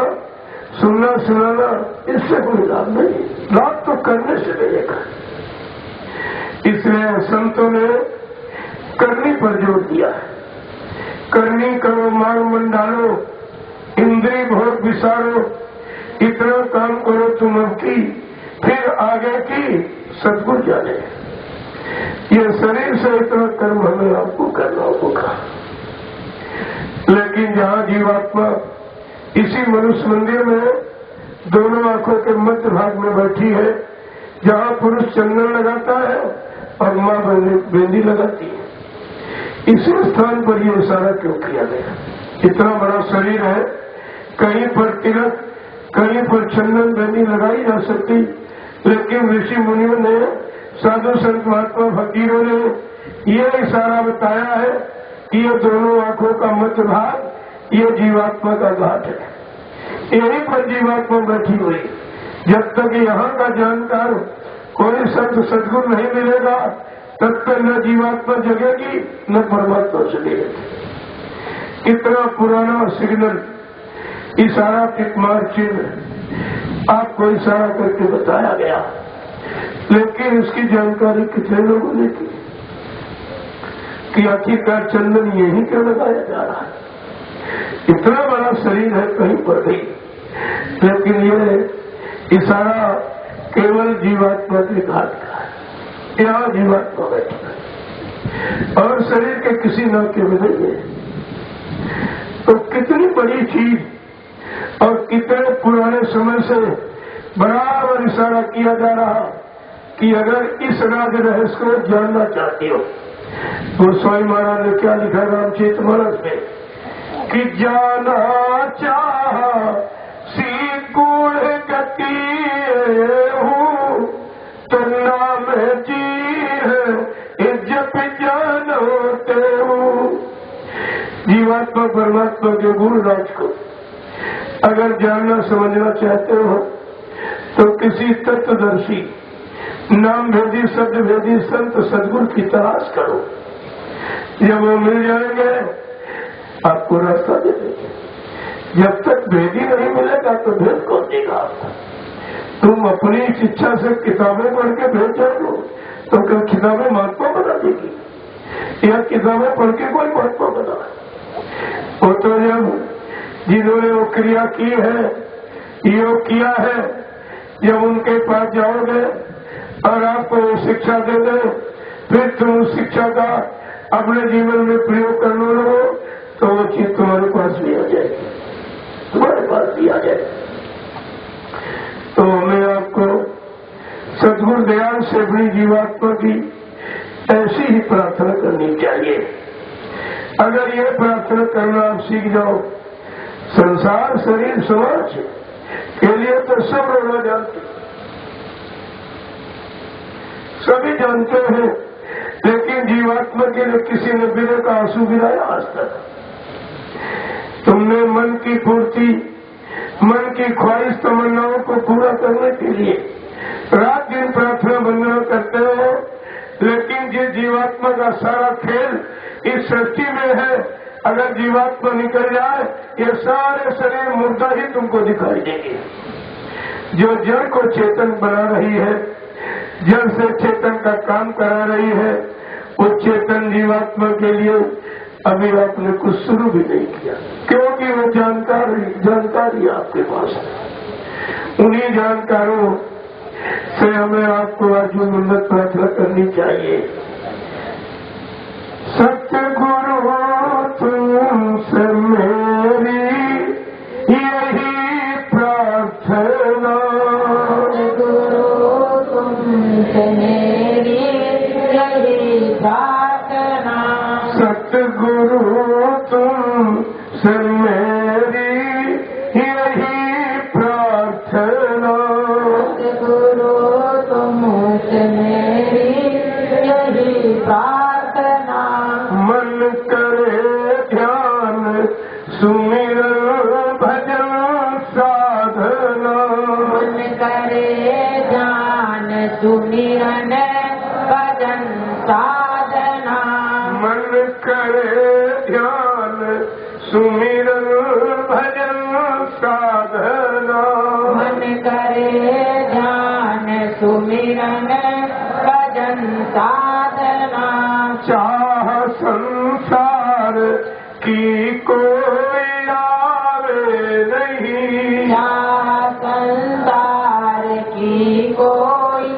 सुनना सुनाना इससे कोई लाभ नहीं, लाभ तो करने से मिलेगा। इसलिए संतों ने करनी पर जोर दिया है। करनी करो मांग मन डालो, इंद्री भोग विसारो, इतना काम करो तुम अब की, फिर आगे की सदगुरु जाने। ये शरीर से इतना कर्म हमें आपको करना होगा। लेकिन जहाँ जीवात्मा इसी मनुष्य मंदिर में दोनों आंखों के मध्य भाग में बैठी है, जहाँ पुरुष चंदन लगाता है और माँ बेंदी लगाती है, इसी स्थान पर ये इशारा क्यों किया गया? इतना बड़ा शरीर है, कहीं पर तिलक, कहीं पर चंदन बेंदी लगाई जा सकती, लेकिन ऋषि मुनियों ने, साधु संत महात्मा फकीरों ने ये इशारा बताया है कि ये दोनों आंखों का मध्य भाग ये जीवात्मा का घाट है। यहीं पर जीवात्मा बैठी हुई। जब तक यहाँ का जानकार कोई संत सदगुरु नहीं मिलेगा, तब तक न जीवात्मा जगेगी न परमात्मा से मिलेगी। इतना पुराना सिग्नल, इशारा टिकमार चिन्ह आपको इशारा करके बताया गया, लेकिन इसकी जानकारी कितने लोगों ने की कि आखिरकार चंदन यही क्यों लगाया जा रहा है? इतना बड़ा शरीर है कहीं पर भी, लेकिन ये इशारा केवल जीवात्मा के घाट का है। यहाँ जीवात्मा बैठा है और शरीर के किसी नाके में नहीं है। तो कितनी बड़ी चीज और कितने पुराने समय से बराबर इशारा किया जा रहा कि अगर इस राज रहस्य को जानना चाहते हो, तो स्वामी महाराज ने क्या लिखा रामचरित मानस में कि जाना चाह सी गुण गति हूँ तो नाम जी है जप जानो ते हूँ। जीवात्मा परमात्मा के गुण राज को अगर जानना समझना चाहते हो तो किसी तत्वदर्शी, नाम भेदी शब्द भेदी संत सदगुरु की तलाश करो। जब वो मिल जाएंगे आपको रास्ता दे देंगे। जब तक भेदी नहीं मिलेगा तो भेद कौन देगा आपको? तुम अपनी इच्छा से किताबें पढ़ के भेज जाओ तो क्या किताबें महात्मा बना देगी या किताबें पढ़ के कोई महात्मा बना? वो तो जब जिन्होंने वो क्रिया की है, योग किया है, जब उनके पास जाओगे और आपको शिक्षा दे दे, फिर तुम उस शिक्षा का अपने जीवन में प्रयोग करने लगो तो वो चीज तुम्हारे पास भी आ जाएगी, तुम्हारे पास भी आ जाएगी। तो हमें आपको सद्गुरु दयाल से अपनी जीवात्मा की ऐसी ही प्रार्थना करनी चाहिए। अगर ये प्रार्थना करना आप सीख जाओ, संसार शरीर समाज के लिए तो सब रोना जानते, सभी जानते हैं, लेकिन जीवात्मा के लिए किसी ने बिना का आंसू गिराया आज तक? तुमने मन की पूर्ति, मन की ख्वाहिश तमन्नाओं को पूरा करने के लिए रात दिन प्रार्थना वंदना करते हो, लेकिन जिस जीवात्मा का सारा खेल इस सृष्टि में है, अगर जीवात्मा निकल जाए ये सारे शरीर मुर्दा ही तुमको दिखाई देंगे। जो जड़ को चेतन बना रही है, जड़ से चेतन का काम करा रही है, उस चेतन जीवात्मा के लिए अभी आपने कुछ शुरू भी नहीं किया, क्योंकि की वो जानकारी आपके पास है। उन्हीं जानकारों से हमें आपको अर्जुन उन्नत प्रार्थना करनी चाहिए। सतगुरु तुमसे मेरी यही प्रार्थना, गुरु तुमसे मेरी यही प्रार्थना, सतगुरु तुमसे मेरी यही प्रार्थना, गुरु तुमसे मेरी यही प्रार्थना, मन करे ध्यान सुमिरन भजन साधना, मन करे ध्यान सुमिरन भजन साधना, मन करे ध्यान सुमिरन भजन साधना, मन करे ध्यान सुमिरन भजन साधना, चाह संसार की कोई आवे नहीं, चाह संसार की कोई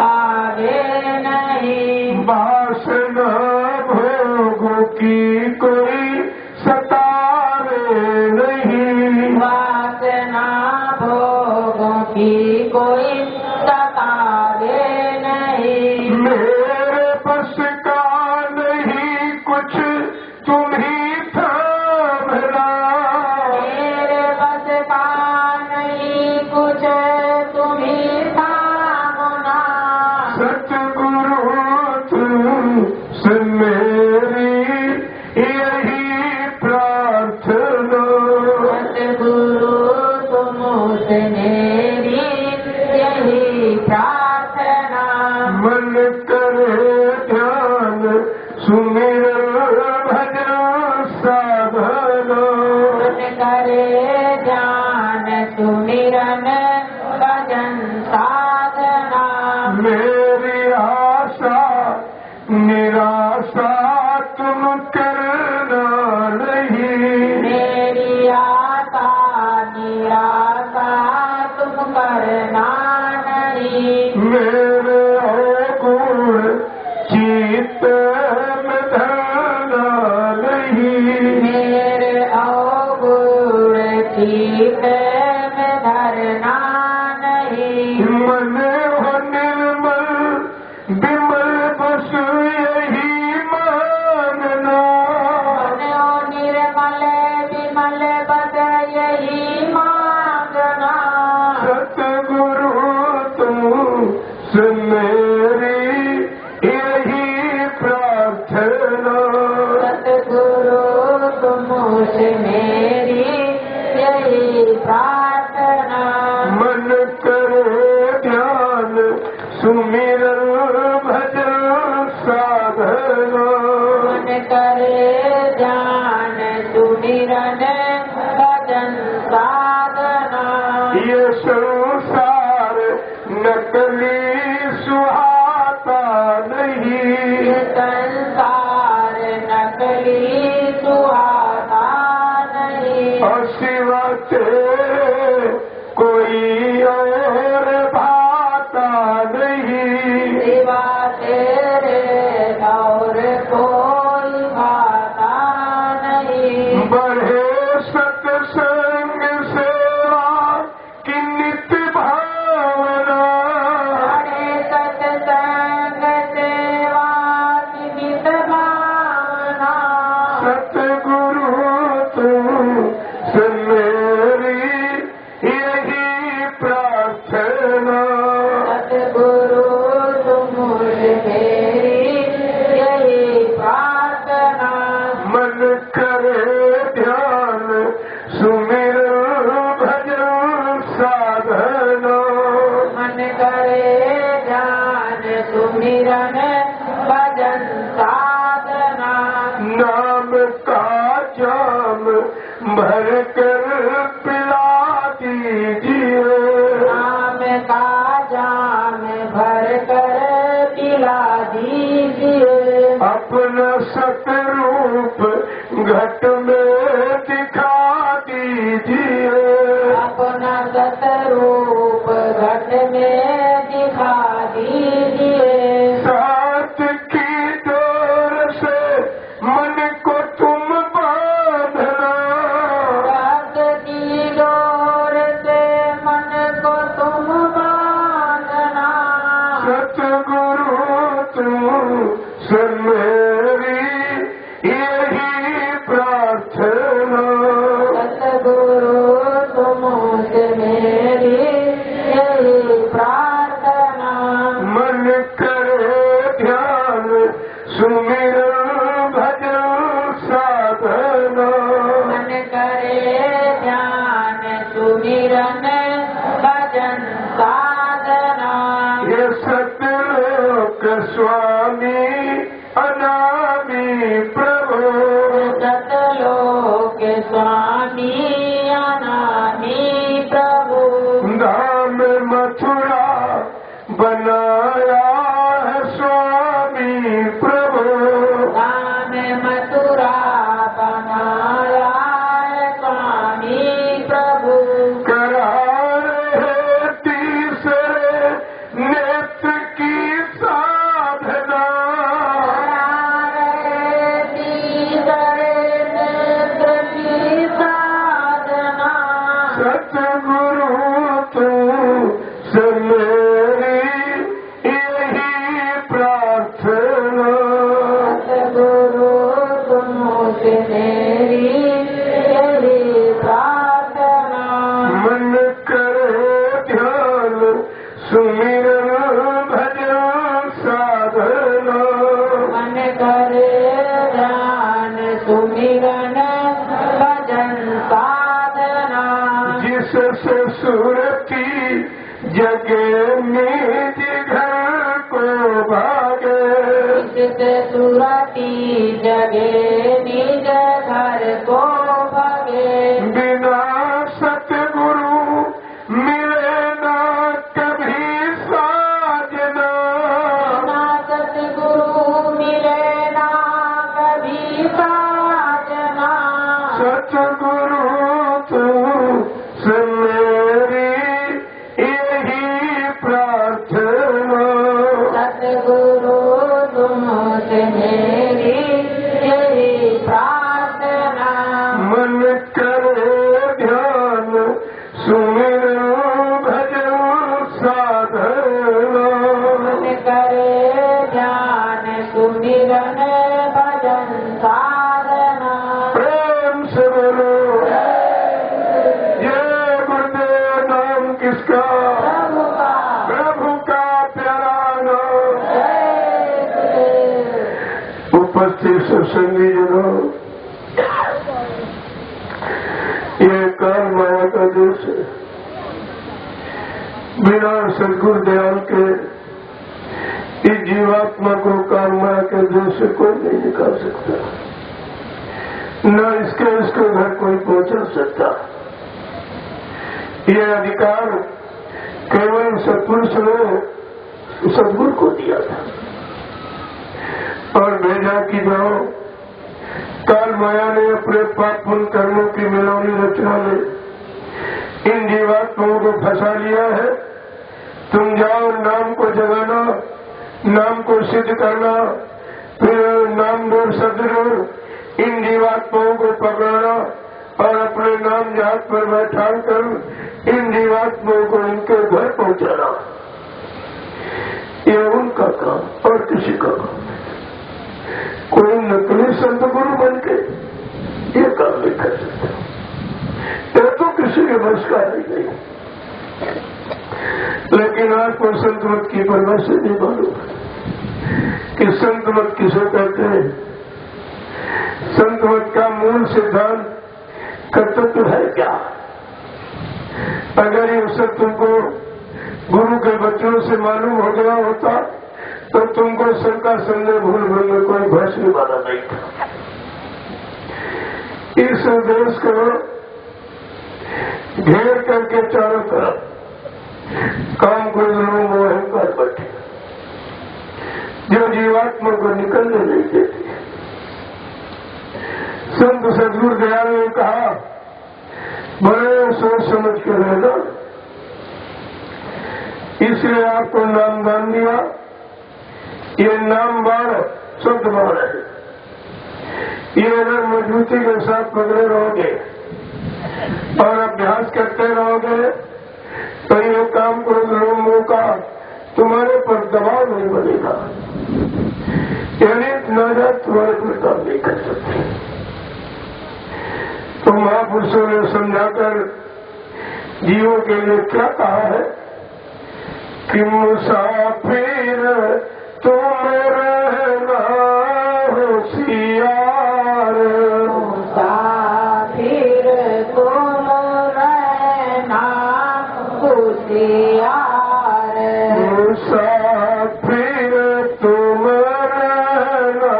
आवे नहीं, वासना भोगों की कोई सतावे नहीं, वासना भोगों की कोई सतावे नहीं, मेरे बस का नहीं कुछ तुम ही थामना, मेरे बस का नहीं कुछ तुम्ही थामना, सतगुरु तुमसे मेरी यही प्रार्थना, सतगुरु तुमसे मेरी यही प्रार्थना, मन करे ध्यान सुमिरन भजन साधना, मन करे ध्यान सुमिरन भजन साधना, मेरी आशा निराशा तुम करना नहीं, मेरी आशा निराशा तुम करना नहीं, मेरे अवगुण चित्त में धरना नहीं, मेरे अवगुण चित्त में धरना नहीं, मन हो निर्मल विमल बस यही मानना, मन निर्मल विमल बस यही मांगना, सतगुरु तुमसे मेरी यही प्रार्थना, सतगुरु तुमसे मेरी यही प्रार्थना, मन करे ध्यान सुमिरन भजन साधना, मन करे ध्यान सुमिरन भजन साधना, ये संसार नकली सुहाता नहीं, ये संसार नकली सुहाता नहीं, और सिवा तेरे कोई और भाता नहीं, सिवा तेरे और कोई भाता नहीं, बढ़े सत्संग सेवा की नित्य भावना, बड़े सत्संग सेवा की नित भावना, सतगुरु तुमसे मेरी यही प्रार्थना, सतगुरु तुमसे मेरी यही प्रार्थना, मन करे ध्यान सुमिरन भजन साधना, मन करे ध्यान सुमिरन भजन साधना, नाम का जाम भर कर पिला दीजिए, नाम का जाम भर कर पिला दीजिए, अपना सतरूप घट में दिखा स्वामी अनामी प्रभु धाम मथुरा बनाया है स्वामी प्रभु धाम मथुरा बनाया है स्वामी प्रभु करा रहे तीसरे नेत्र की साधना सतगुरु तू से मेरी यही प्रार्थना सतगुरु तुमसे मेरी यही प्रार्थना मन करे ध्यान सुमिरन भजन साधना मन करे ध्यान सुमिरन भजन साधना जिससे सुरती जगे निज घर को भागे जिससे सुरती जगे निज घर को भगे बिना सतगुरु मिले ना कभी साजना ना सतगुरु मिले ना कभी साजना सतगुरु तू से मेरी यही प्रार्थना सतगुरु तुमसे मेरी यही प्रार्थना मन करे ध्यान सुमिरन भजन साधना मन करे ध्यान सुमिरन भजन साधना प्रेम से बोलो ये गुरुदेव नाम किसका प्रभु का प्रभु का प्यारा नाम जय गुरुदेव। उपस्थित सत्संगी जनों ये काल माया का देश है बिना सदगुरु दयाल के इस जीवात्मा को काल माया के देश से कोई नहीं निकाल सकता न इसके घर कोई पहुंचा सकता ये अधिकार केवल सत्पुरुष ने सदगुरु को दिया था और भेजा कि जाओ काल माया ने अपने पाप पुण्य कर्मों की मिलौनी रचना में इन जीवात्माओं को फंसा लिया है तुम जाओ नाम को जगाना नाम को सिद्ध करना फिर नाम दूर सदरूर इन जीवात्माओं को पकड़ना और अपने नाम जात पर बैठा कर इन जीवात्माओं को इनके घर पहुंचाना ये उनका काम और किसी का काम नहीं कोई नकली संत गुरु बन के ये काम नहीं कर सकता ये तो किसी के बस का ही नहीं लेकिन आपको संत मत की परवाह से नहीं मालूम कि संत मत किसे कहते हैं संत मत का मूल सिद्धांत कर्तव्य है क्या अगर ये सब तुमको गुरु के बच्चों से मालूम हो गया होता तो तुमको सबका संदेह भूल भूल में कोई भाषने वाला नहीं था इस देश को घेर करके चारों तरफ काम को लोग वो अहंकार बैठे जो जीवात्मा को निकलने नहीं देती संत सदगुरु दयाल ने कहा बड़े सोच समझ के रहना इसलिए आपको नाम दान दिया ये नाम बाण शुद्ध बाण है ये अगर मजबूती के साथ पकड़े रहोगे और अभ्यास करते रहोगे तो ये काम क्रोध लोगों का तुम्हारे पर दबाव नहीं बनेगा यानी नाजात तुम्हारे पर काम नहीं कर सकते तो महापुरुषों ने समझाकर जीवों के लिए क्या कहा है कि मुसाफिर तुम रहना होशियार मुसाफिर तुम रहना होशियार मुसाफिर तुम रहना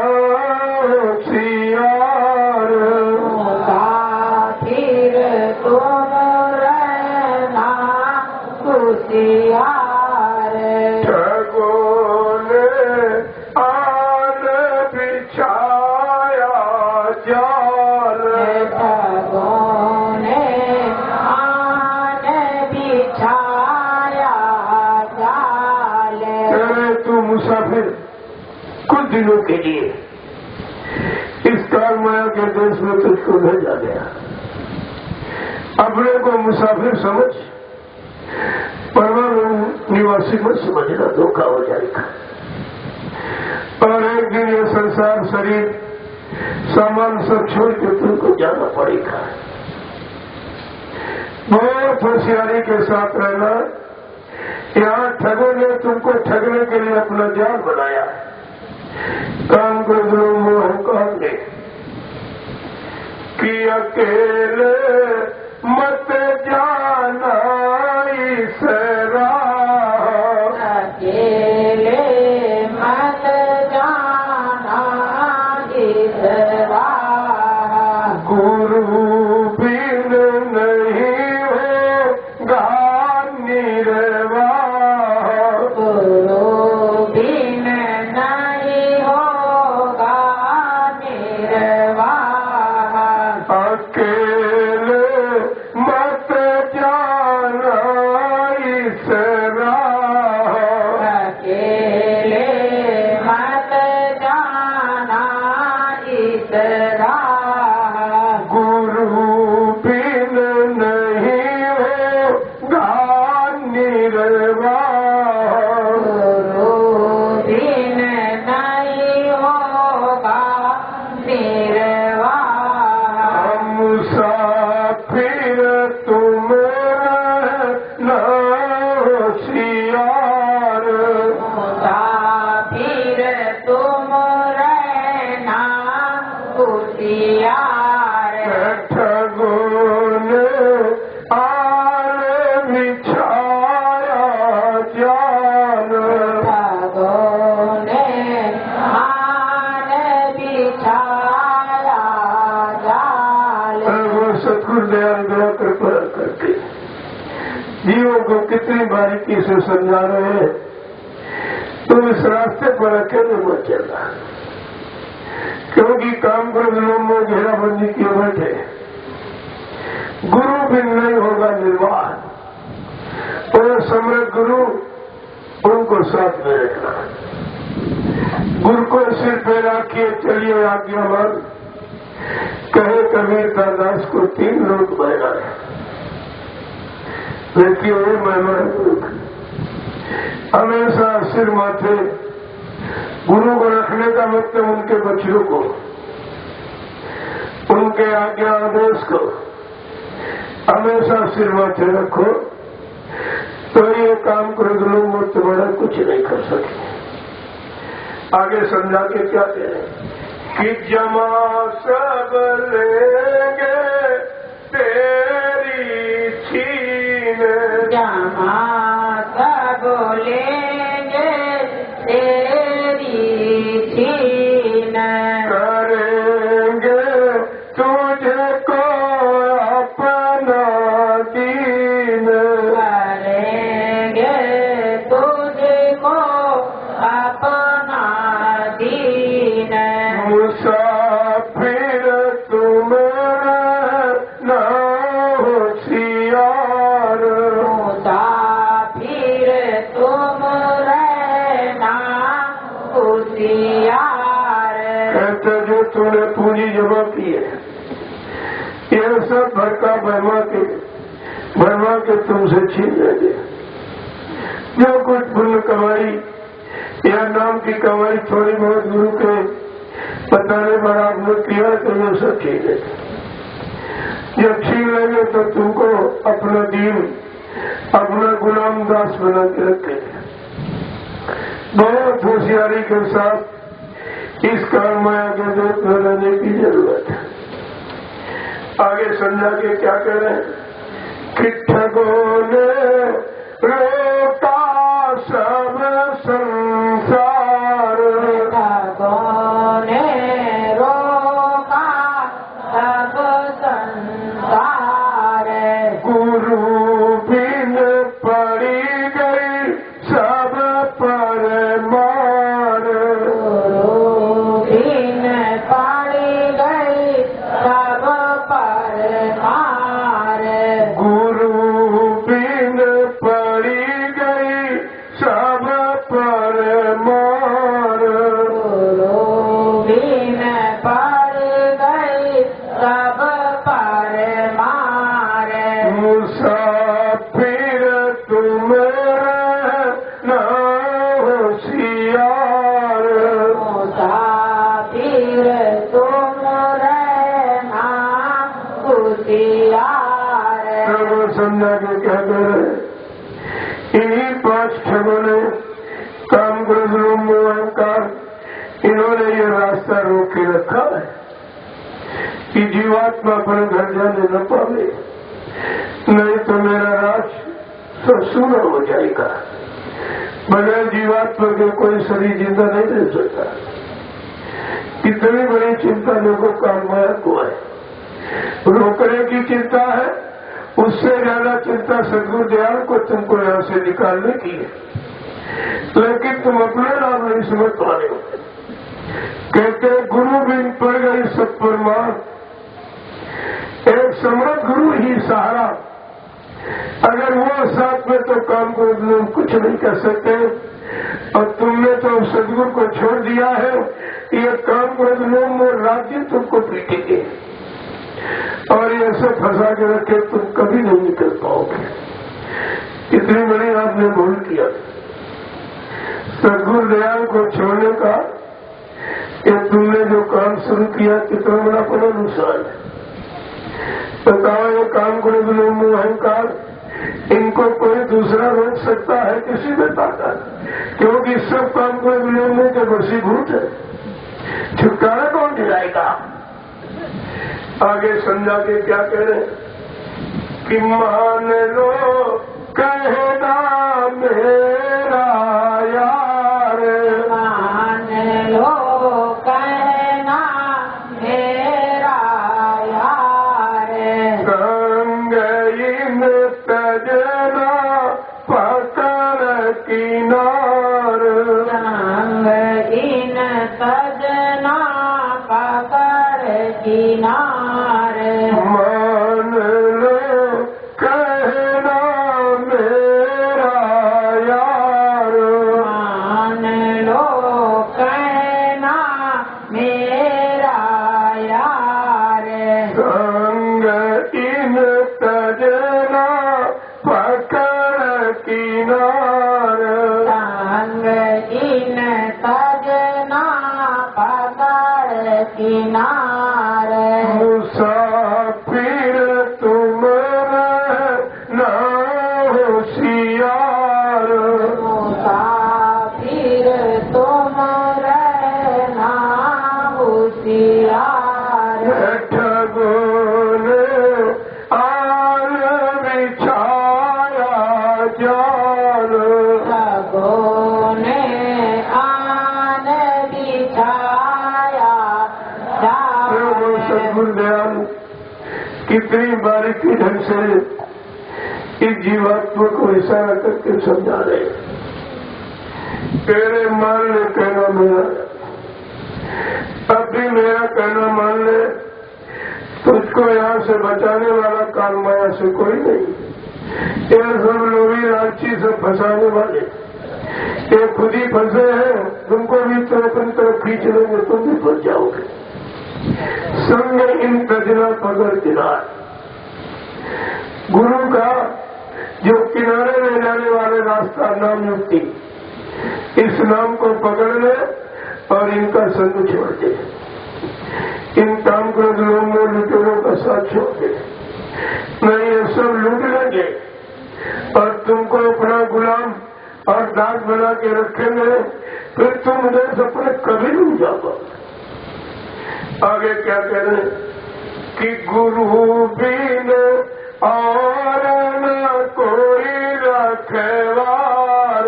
होशियार मुसाफिर तुम रहना कुशियार। ठगों ने आन बिछाया जाल, ठगों ने आन बिछाया जाल। अरे तू मुसाफिर कुछ दिनों के लिए इस काल माया के देश में तुझको भेजा गया। अपने को मुसाफिर समझ, परमानंद निवासी मत समझना, धोखा हो जाएगा। और एक दिन ये संसार शरीर सामान सब छोड़ के तुमको जाना पड़ेगा। बहुत होशियारी के साथ रहना। यहाँ ठगों ने तुमको ठगने के लिए अपना जाल बनाया। काम को जुल्म अहंकार ने कि अकेले मत जाना इस राह, अकेले मत जाना इस राह। गुरु बिन नहीं होगा निर्वाह, गुरु बिन नहीं होगा निर्वाह। अकेले मत जाना इस राह, अकेले मत जाना इस राह। गुरु बिन नहीं होगा निर्वाह, गुरु बिन नहीं होगा निर्वाह। मुसाफिर तुम रहना होशियार, मुसाफिर तुम रहना कुशियार। ठगों ने आन बिछाया जाल, ठगों ने आन बिछाया जाल। वो सतगुरु दयाल दया कृपा करके जीवों को कितनी बारीकी से समझा रहे हैं। तुम इस रास्ते पर अकेले मत चलना, क्योंकि काम पर लोग घेराबंदी किए बैठे। गुरु बिन नहीं होगा निर्वाह, और सम्राट गुरु उनको साथ में रखना। गुरु को सिर पे रखिए, चलिए आज्ञा मान, कहे कबीर दास को 3 लोग बहना है। देखिए वो महिमा गुरु की। हमेशा सिर माथे गुरु को रखने का मतलब उनके बच्चों को, उनके आज्ञा आदेश को हमेशा सिर माथे रखो, तो ये काम क्रोध लोग मुझसे बड़ा कुछ नहीं कर सके। आगे समझा के क्या कह रहे हैं कि जमा सब लेंगे तेरी छीन, जमा सब लेंगे तेरी छीन। करेंगे तुझको अपना दीन, करेंगे तुझको अपना दीन। मुसाफिर तुम रहना होशियार, मुसाफिर तुम रहना कुशियार। कहते जो तूने पूंजी जमा की है, यह सब भड़का भरमा के तुमसे छीन लेंगे। जो कुछ पुण्य कमाई या नाम की कमाई थोड़ी बहुत गुरु के बताने पर आपने किया, तो ये सब छीन लेंगे। जब छीन लेंगे तो तुमको अपना दीन, अपना गुलाम दास बना के रखेंगे। बहुत होशियारी के साथ इस काल माया के देश में रहने की जरूरत है। आगे समझा के क्या कह रहे हैं कि ठगों ने रोका सब संसार, ठगों ने रोका सब संसार। मुसाफिर तुम रहना होशियार। मुसाफिर तुम रहना होशियार। प्रभु समझा के क्या कर रहे? इन्हीं 5 क्षणों ने काम क्रोध लोभ मोह अहंकार, इन्होंने ये रास्ता रोक के रखा है कि जीवात्मा अपने घर जाने न पावे, नहीं तो मेरा राज सूना हो जाएगा। बगैर जीवात्मा के कोई शरीर जिंदा नहीं रह सकता। कितनी बड़ी चिंता लोगों का माया को है, रोकने की चिंता है, उससे ज्यादा चिंता सदगुरु दयाल को तुमको यहां से निकालने की है। लेकिन तुम अपने नाम नहीं समझ पा रहे हो। कहते गुरु बिन पड़ गई सब पर मार, एक समर्थ गुरु ही सहारा। अगर वो साथ में तो काम को लोग कुछ नहीं कर सकते, और तुमने तो सदगुरु को छोड़ दिया है। ये काम को लोग राज्य तुमको पीटेंगे और ये सब फंसा के रखे, तुम कभी नहीं निकल पाओगे। कितनी बड़ी आपने भूल किया। सदगुरु दयाल को छोड़ने का ये तुमने जो काम शुरू किया, कितना बड़ा अपना नुकसान है। बताओ, ये काम को लोभ अहंकार, इनको कोई दूसरा रोक सकता है? किसी में ताकत? क्योंकि सब काम को लोभ के वशीभूत है। छुटकारा कौन दिलाएगा? आगे समझा के क्या कह रहे कि मान लो कहना मेरा यार, मान लो कहना मेरा यार। संग इन तजना पकड़ किनार, संग इन सजना पकड़ किनार। मान लो कहना मेरा यार, मान लो कहना मेरा यार। संग इन तजना पकड़ किनार, संग इन सजना पकड़ किनार। मुसाफिर तुम रहना होशियार, मुसाफिर तुम रहना होशियार। ठगों ने आल बिछाया जाल, ठगों ने आन बिछाया प्रभु जाल। सदगुरु दयाल कितनी बारीकी ढंग से इस जीवात्मा को इशारा करके समझा रहे। तेरे मान ले कहना मेरा, अब भी मेरा कहना मान ले। तुझको यहाँ से बचाने वाला काल माया से कोई नहीं। ये सब लोभी लालची सब फंसाने वाले, ये खुद ही फंसे हैं। तुमको भी तो अपनी तरफ खींच लेंगे, तुम भी फंस जाओगे। संग इन तजना पकड़ किनार, गुरु का जो किनारे ले जाने वाले रास्ता नाम युक्ति, इस नाम को पकड़ ले और इनका संग छोड़ दे। इन काम को लोगों में लुटेरों का साथ छोड़ दे, नहीं ये सब लूट लेंगे और तुमको अपना गुलाम और दास बना के रखेंगे। फिर तुम उधर सपने कभी नहीं जा पाओगे। आगे क्या कह रहे हैं कि गुरु बिन और न कोई रखवार,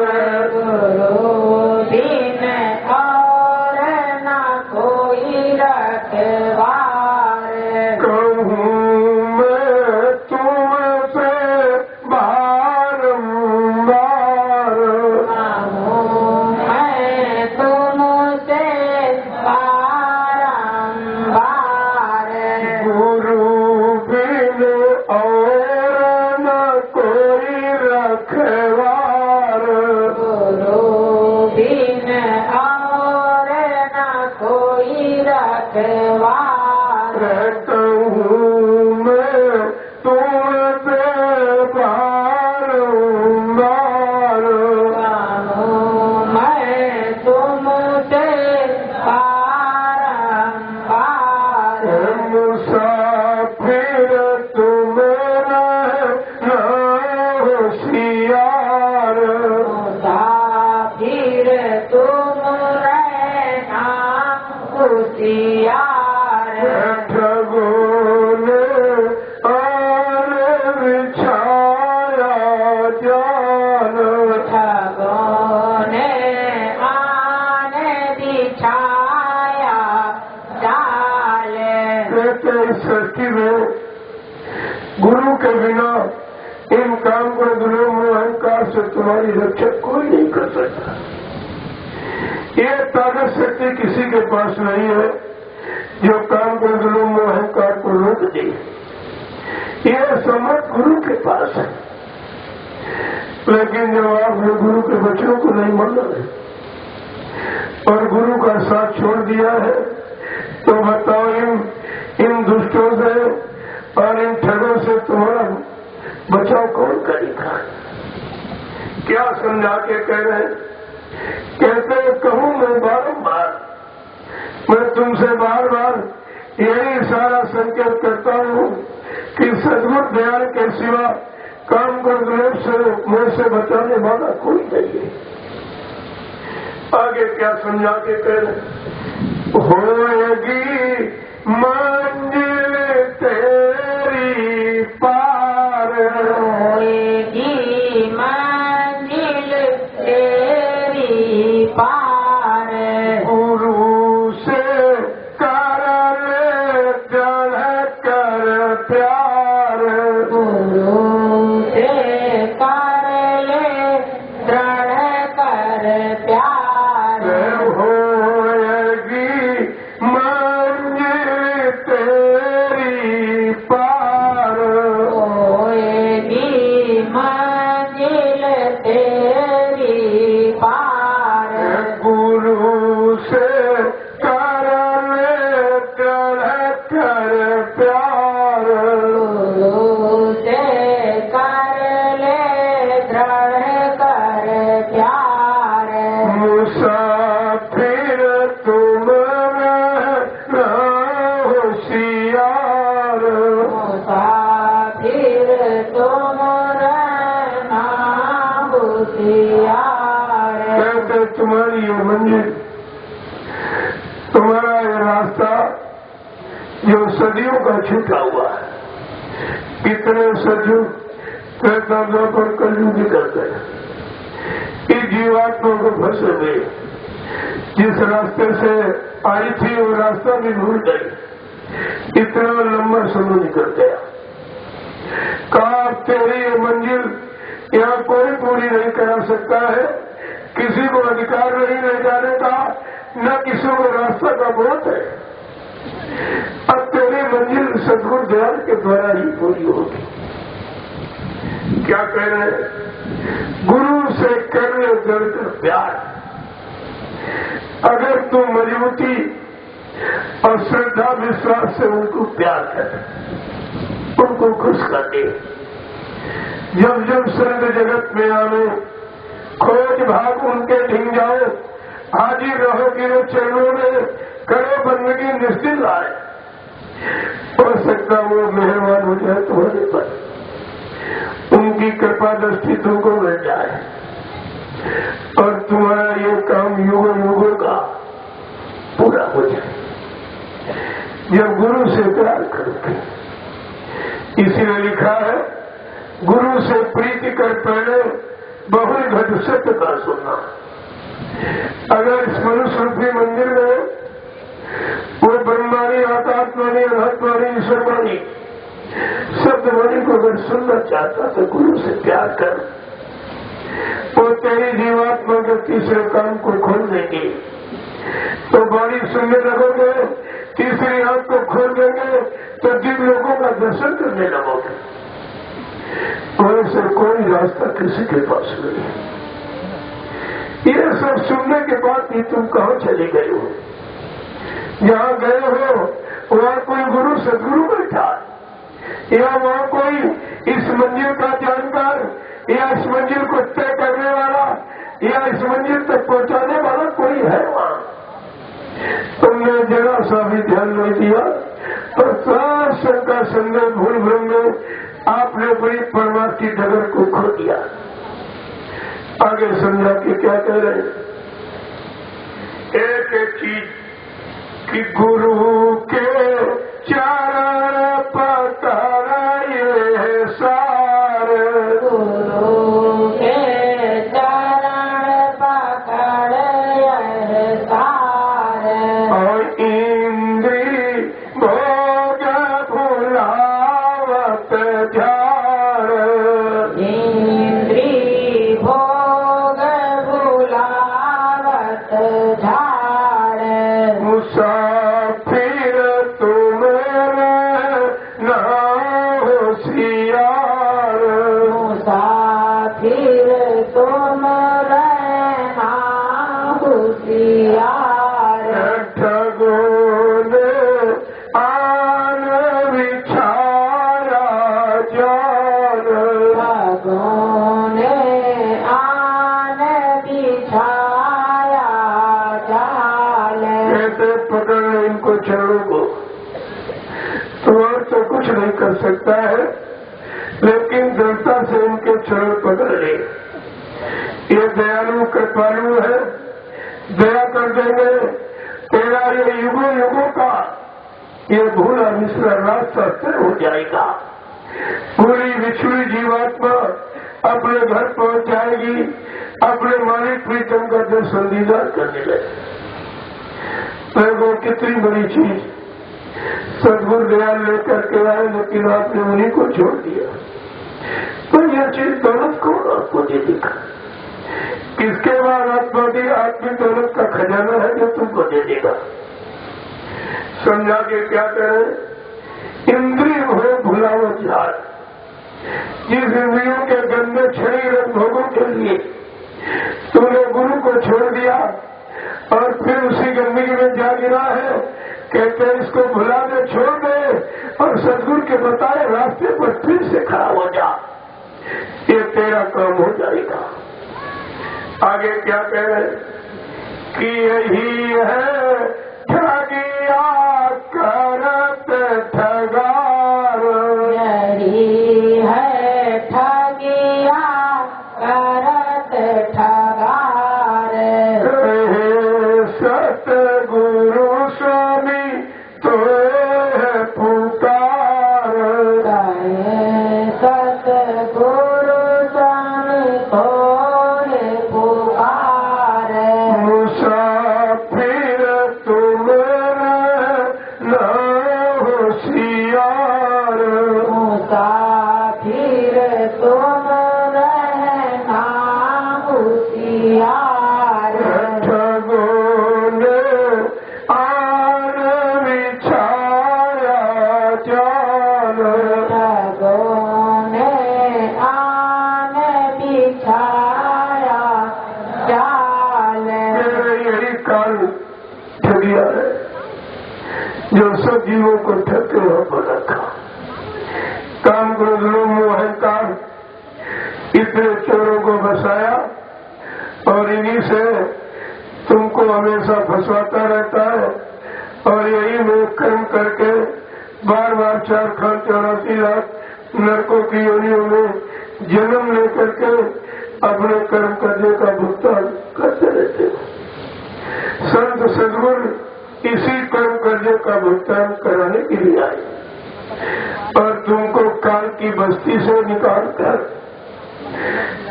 गुरु बिन और न कोई रखवार। कहूँ मैं तुमसे बारंबार, कहूँ मैं तुमसे बारंबार। गुरु बिन इन काम को दुर्लभ अहंकार से तुम्हारी रक्षा कोई नहीं कर सकता। ये ताकत शक्ति किसी के पास नहीं है जो काम को दुर्लभ अहंकार को रोक दे। यह समर्थ गुरु के पास है। लेकिन जब आपने गुरु के वचनों को नहीं माना है और गुरु का साथ छोड़ दिया है, तो बताओ इन दुष्टों से और इन ठगों से तुम्हारा बचाव कौन करेगा? क्या समझा के कह रहे हैं? कहते कहूं मैं बारंबार, मैं तुमसे बार बार यही सारा संकेत करता हूं कि सद्गुरु दयाल के सिवा काम को दुर्लभ से मुझ से बचाने वाला कोई नहीं है। आगे क्या समझा के कह रहे? होएगी मंजिल तेरी पार, होएगी मंजिल तेरी पार, गुरु से कर ले जड़ कर प्यार, गुरु से कर ले दृढ़ कर प्यार, होएगी मंजिल तेरी पार, होएगी मंजिल तेरी पार, गुरु से कर ले दृढ़ कर प्यार, गुरु से कर ले दृढ़ कर प्यार, मुसाफिर तुम रहना होशियार, मुसाफिर तुम रहना होशियार, कहते तुम्हारी ये मंजिल, तुम्हारा ये रास्ता जो सदियों का छूटा हुआ है, कितने सदियों कहता पर कलयुग निकल गए, इस जीवात्मा को फंसे हुए, जिस रास्ते से आई थी वो रास्ता भी भूल गई, इतना लंबा समय निकल गया। कहा तेरी ये मंजिल यहाँ कोई पूरी नहीं करा सकता है, किसी को अधिकार नहीं ले जाने का, न किसी को रास्ता का बोध है। अब तेरी मंजिल सद्गुरु दयाल के द्वारा ही पूरी होगी। क्या कह रहे हैं? गुरु से करने जड़कर प्यार। अगर तू मजबूती और श्रद्धा विश्वास से उनको प्यार कर, उनको खुश कर दे। जब जब संत जगत में आवे, खोज भाग उनके ढिंग जाओ, हाजिर रहो गिरो चरणों में, करो बंदगी निश्चित आए। हो सकता वो मेहरबान हो जाए तुम्हारे पर, उनकी कृपा दृष्टि तुमको मिल जाए और तुम्हारा ये काम युगों युगों का पूरा हो जाए। जब गुरु से प्यार करोगे, इसीलिए लिखा है गुरु से प्रीति कर पहले बहुल घट सत्य का सुनना। अगर इस मनुष्य रूपी मंदिर में वो ब्रह्मानी, आकाशवाणी, अनात्मानी, ईश्वरवाणी, शब्दवाणी को अगर सुनना चाहता तो गुरु से प्यार कर, वो तेरी जीवात्मा के तीसरे काम को खोल देंगे। तो वाणी सुनने लगोगे, तीसरी आंख को खोल देंगे तो जिन लोगों का दर्शन करने लगोगे। वैसे कोई रास्ता किसी के पास नहीं है। ये सब सुनने के बाद भी तुम कहाँ चले गए हो? जहाँ गए हो वहाँ कोई गुरु सदगुरु बैठा है, या वहाँ कोई इस मंजिल का जानकार, या इस मंजिल को तय करने वाला, या इस मंजिल तक पहुँचाने वाला कोई है वहाँ? तुमने जरा सा भी ध्यान नहीं दिया और सारा शंका संदेह भूल भ्रम में आपने बड़ी परमार्थ की डगर को खो दिया। आगे समझा कि क्या कह रहे हैं? एक एक चीज कि गुरु के चरण पकड़ ये सार, गुरु के चरण पकड़ ये सार, और इंद्री भोग भुलावत झार, होशियार। मुसाफिर तुम रहना होशियार। ठगों ने आन बिछाया जाल। ठगों ने आन बिछाया जाल। कैसे पकड़ लो इनको चरणों को, तो और तो कुछ नहीं कर सकता है, लेकिन दृढ़ता से इनके चरण पकड़ ले। ये दयालु कृपालु है, दया कर देंगे। तेरा ये युगों युगों का ये भूला मिश्रा रास्ता तय हो जाएगा। पूरी बिछुड़ी जीवात्मा अपने घर पहुंच जाएगी, अपने मालिक प्रीतम का दर्शन दीदार करने लगे। वो कितनी बड़ी चीज सदगुरु दयाल लेकर के आए, लेकिन आपने उन्हीं को छोड़ दिया। तो यह चीज दौलत कौन आपको दे देगा? किसके बाद आत्मिक दौलत का खजाना है जो तुमको दे देगा? समझा के क्या करें? इंद्रिय हो भुलाओ झाल। जिस इंद्रियों के गंदे छड़ी रंग भोगों के लिए तूने गुरु को छोड़ दिया और फिर उसी गंदगी में जा गिरा है, कहते इसको भुला दे, छोड़ दे और सदगुरु के बताए रास्ते पर फिर से खड़ा हो जा। ये तेरा काम हो जाएगा। आगे क्या कह रहे कि यही है ठगिया करत ठगार। यही है ठगिया करत ठगार। सतगुरु स्वामी तो है पुकार। सतगुरु स्वामी तो है पुकार। मुसाफिर तुम रहना होशियार। मुसाफिर तुम रहना होशियार। ठगों ने आन बिछाया जाल। ठगों ने आन बिछाया जाल। यही काल ठगिया है जो सब जीवों को ठग के वहां पर रखा। काम क्रोध लोभ मोह अहंकार इतने चोरों को बसाया और इन्हीं से तुमको हमेशा फंसवाता रहता है। और यही में कर्म करके बार बार 4,84 लाख नरकों की योनियों में जन्म लेकर के अपने कर्म करने का भुगतान करते रहते हो। संत सदगुरु इसी कर्म करने का भुगतान कराने के लिए आए और तुमको काल की बस्ती से निकाल कर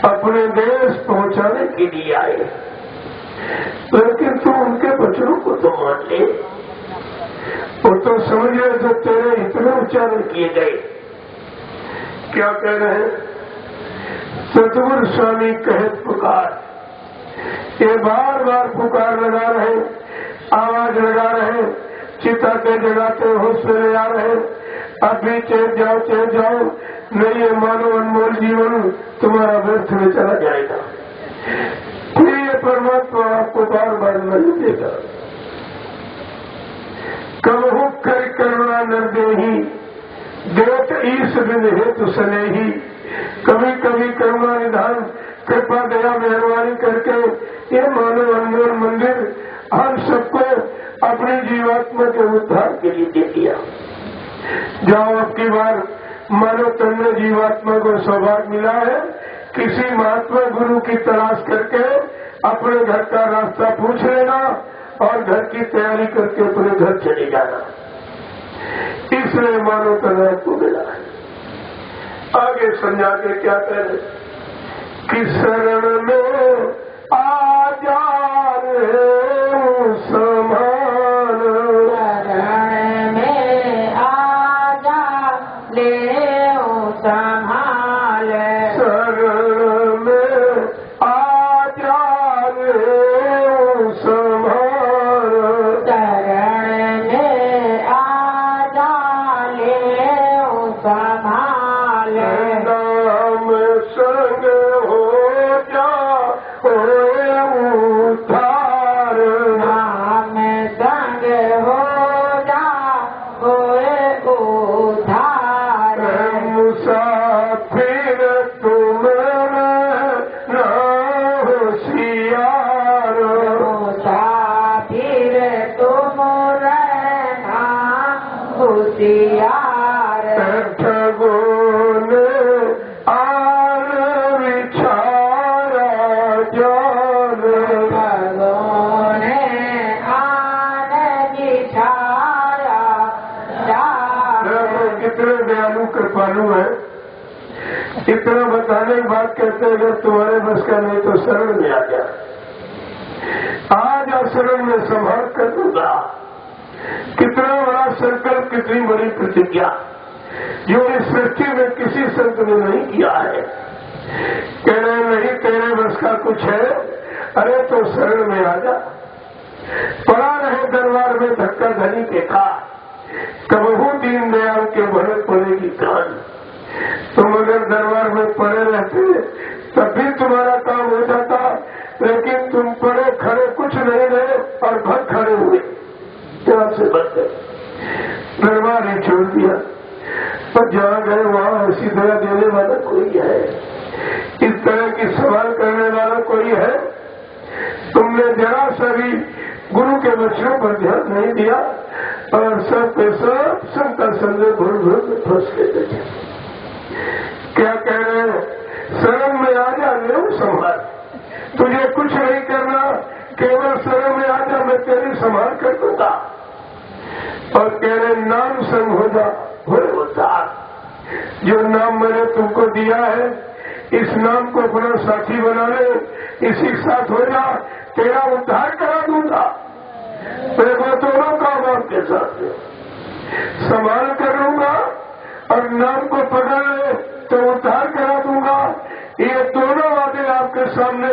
अपने देश पहुंचाने के लिए आए। लेकिन तू उनके वचनों को तो मान ले। वो तो समझ रहे जो तेरे इतने उच्चारण किए गए। क्या कह रहे हैं? सतगुरु स्वामी कहे पुकार। ये बार बार पुकार लगा रहे, आवाज लगा रहे, चिताते जगाते होश में ले आ रहे। अभी चेत जाओ, नहीं ये मानो अनमोल जीवन तुम्हारा व्यर्थ में चला जाएगा। फिर ये परमात्मा आपको बार बार नहीं देगा। कबहू कर करुणा नर देही, देत ईश बिन हेतु सनेही। कभी कभी करुणा निधान कृपा दया मेहरबानी करके ये मानव अनमोल मंदिर हम सबको अपनी जीवात्मा के उद्धार के लिए दे दिया। जाओ अब की बार मानव तन में जीवात्मा को सौभाग्य मिला है, किसी महात्मा गुरु की तलाश करके अपने घर का रास्ता पूछ लेना और घर की तैयारी करके अपने घर चले जाना। इसलिए मानव तन आपको मिला है। आगे समझा के क्या करें कि शरण में आ जा समान। शरण में आ जा ले संभाल। शरण में आ जा समान। शरण में आ जा ले संभाल। नाम संग हो जा होए उद्धार नाम संग हो जा होए उद्धार मुसाफिर तुम ना होशियार मुसाफिर तुम रहना होशियार ठगोन आर विचारा जान भगोने आने छाया कितने दयालु कृपालु है। इतना बताने के बाद कहते हैं अगर तुम्हारे बस का नहीं तो शरण में आ जा, आज और शरण में संभाल कर दूंगा। कितना बड़ा संकल्प, कितनी बड़ी प्रतिज्ञा जो इस सृष्टि में किसी संत ने नहीं किया है। कह रहे नहीं तेरे बस का कुछ है, अरे तो शरण में आ जा। पड़ा रहे दरबार में धक्का धनी के खा, कबहू दीन दयाल के भरे पड़ेगी कान। तुम अगर दरबार में पड़े रहते तब भी तुम्हारा काम हो जाता, लेकिन तुम पड़े खड़े कुछ नहीं रहे और भग खड़े हुए, क्या से बच गए, दरबार ही छोड़ दिया। पर जहाँ गए वहाँ ऐसी दया देने वाला कोई है, इस तरह की सवाल करने वाला कोई है। तुमने जरा सा भी गुरु के वचनों पर ध्यान नहीं दिया और सब पैसा संता संजय भूल भूल में फंस गए थे। क्या कह रहे हैं, शरण में आ जा, ले संभाल, तुझे कुछ नहीं करना, केवल शरण में आ जा, मैं तेरी संभाल कर दूंगा। और कह रहे नाम संग हो जा होए उद्धार। जो नाम मैंने तुमको दिया है, इस नाम को अपना साथी बना ले, इसी के साथ हो जा, तेरा उद्धार करा दूंगा। मैं दोनों काम आपके साथ संभाल कर लूंगा और नाम को पकड़ ले तो उद्धार करा दूंगा। ये दोनों वादे आपके सामने,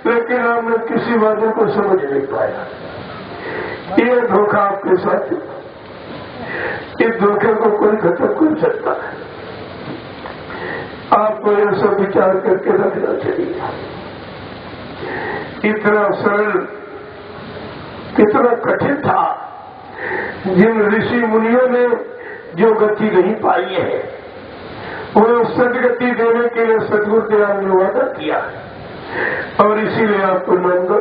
लेकिन आपने किसी वादे को समझ नहीं पाया। ये धोखा आपके साथ, इस धोखे को कोई खत्म कर सकता है। आपको यह सब विचार करके रखना चाहिए। इतना सरल, कितना कठिन था। जिन ऋषि मुनियों ने जो गति नहीं पाई है, वो सदगति देने के लिए सदगुरु दयाल ने वादा किया और इसीलिए आपको नंदा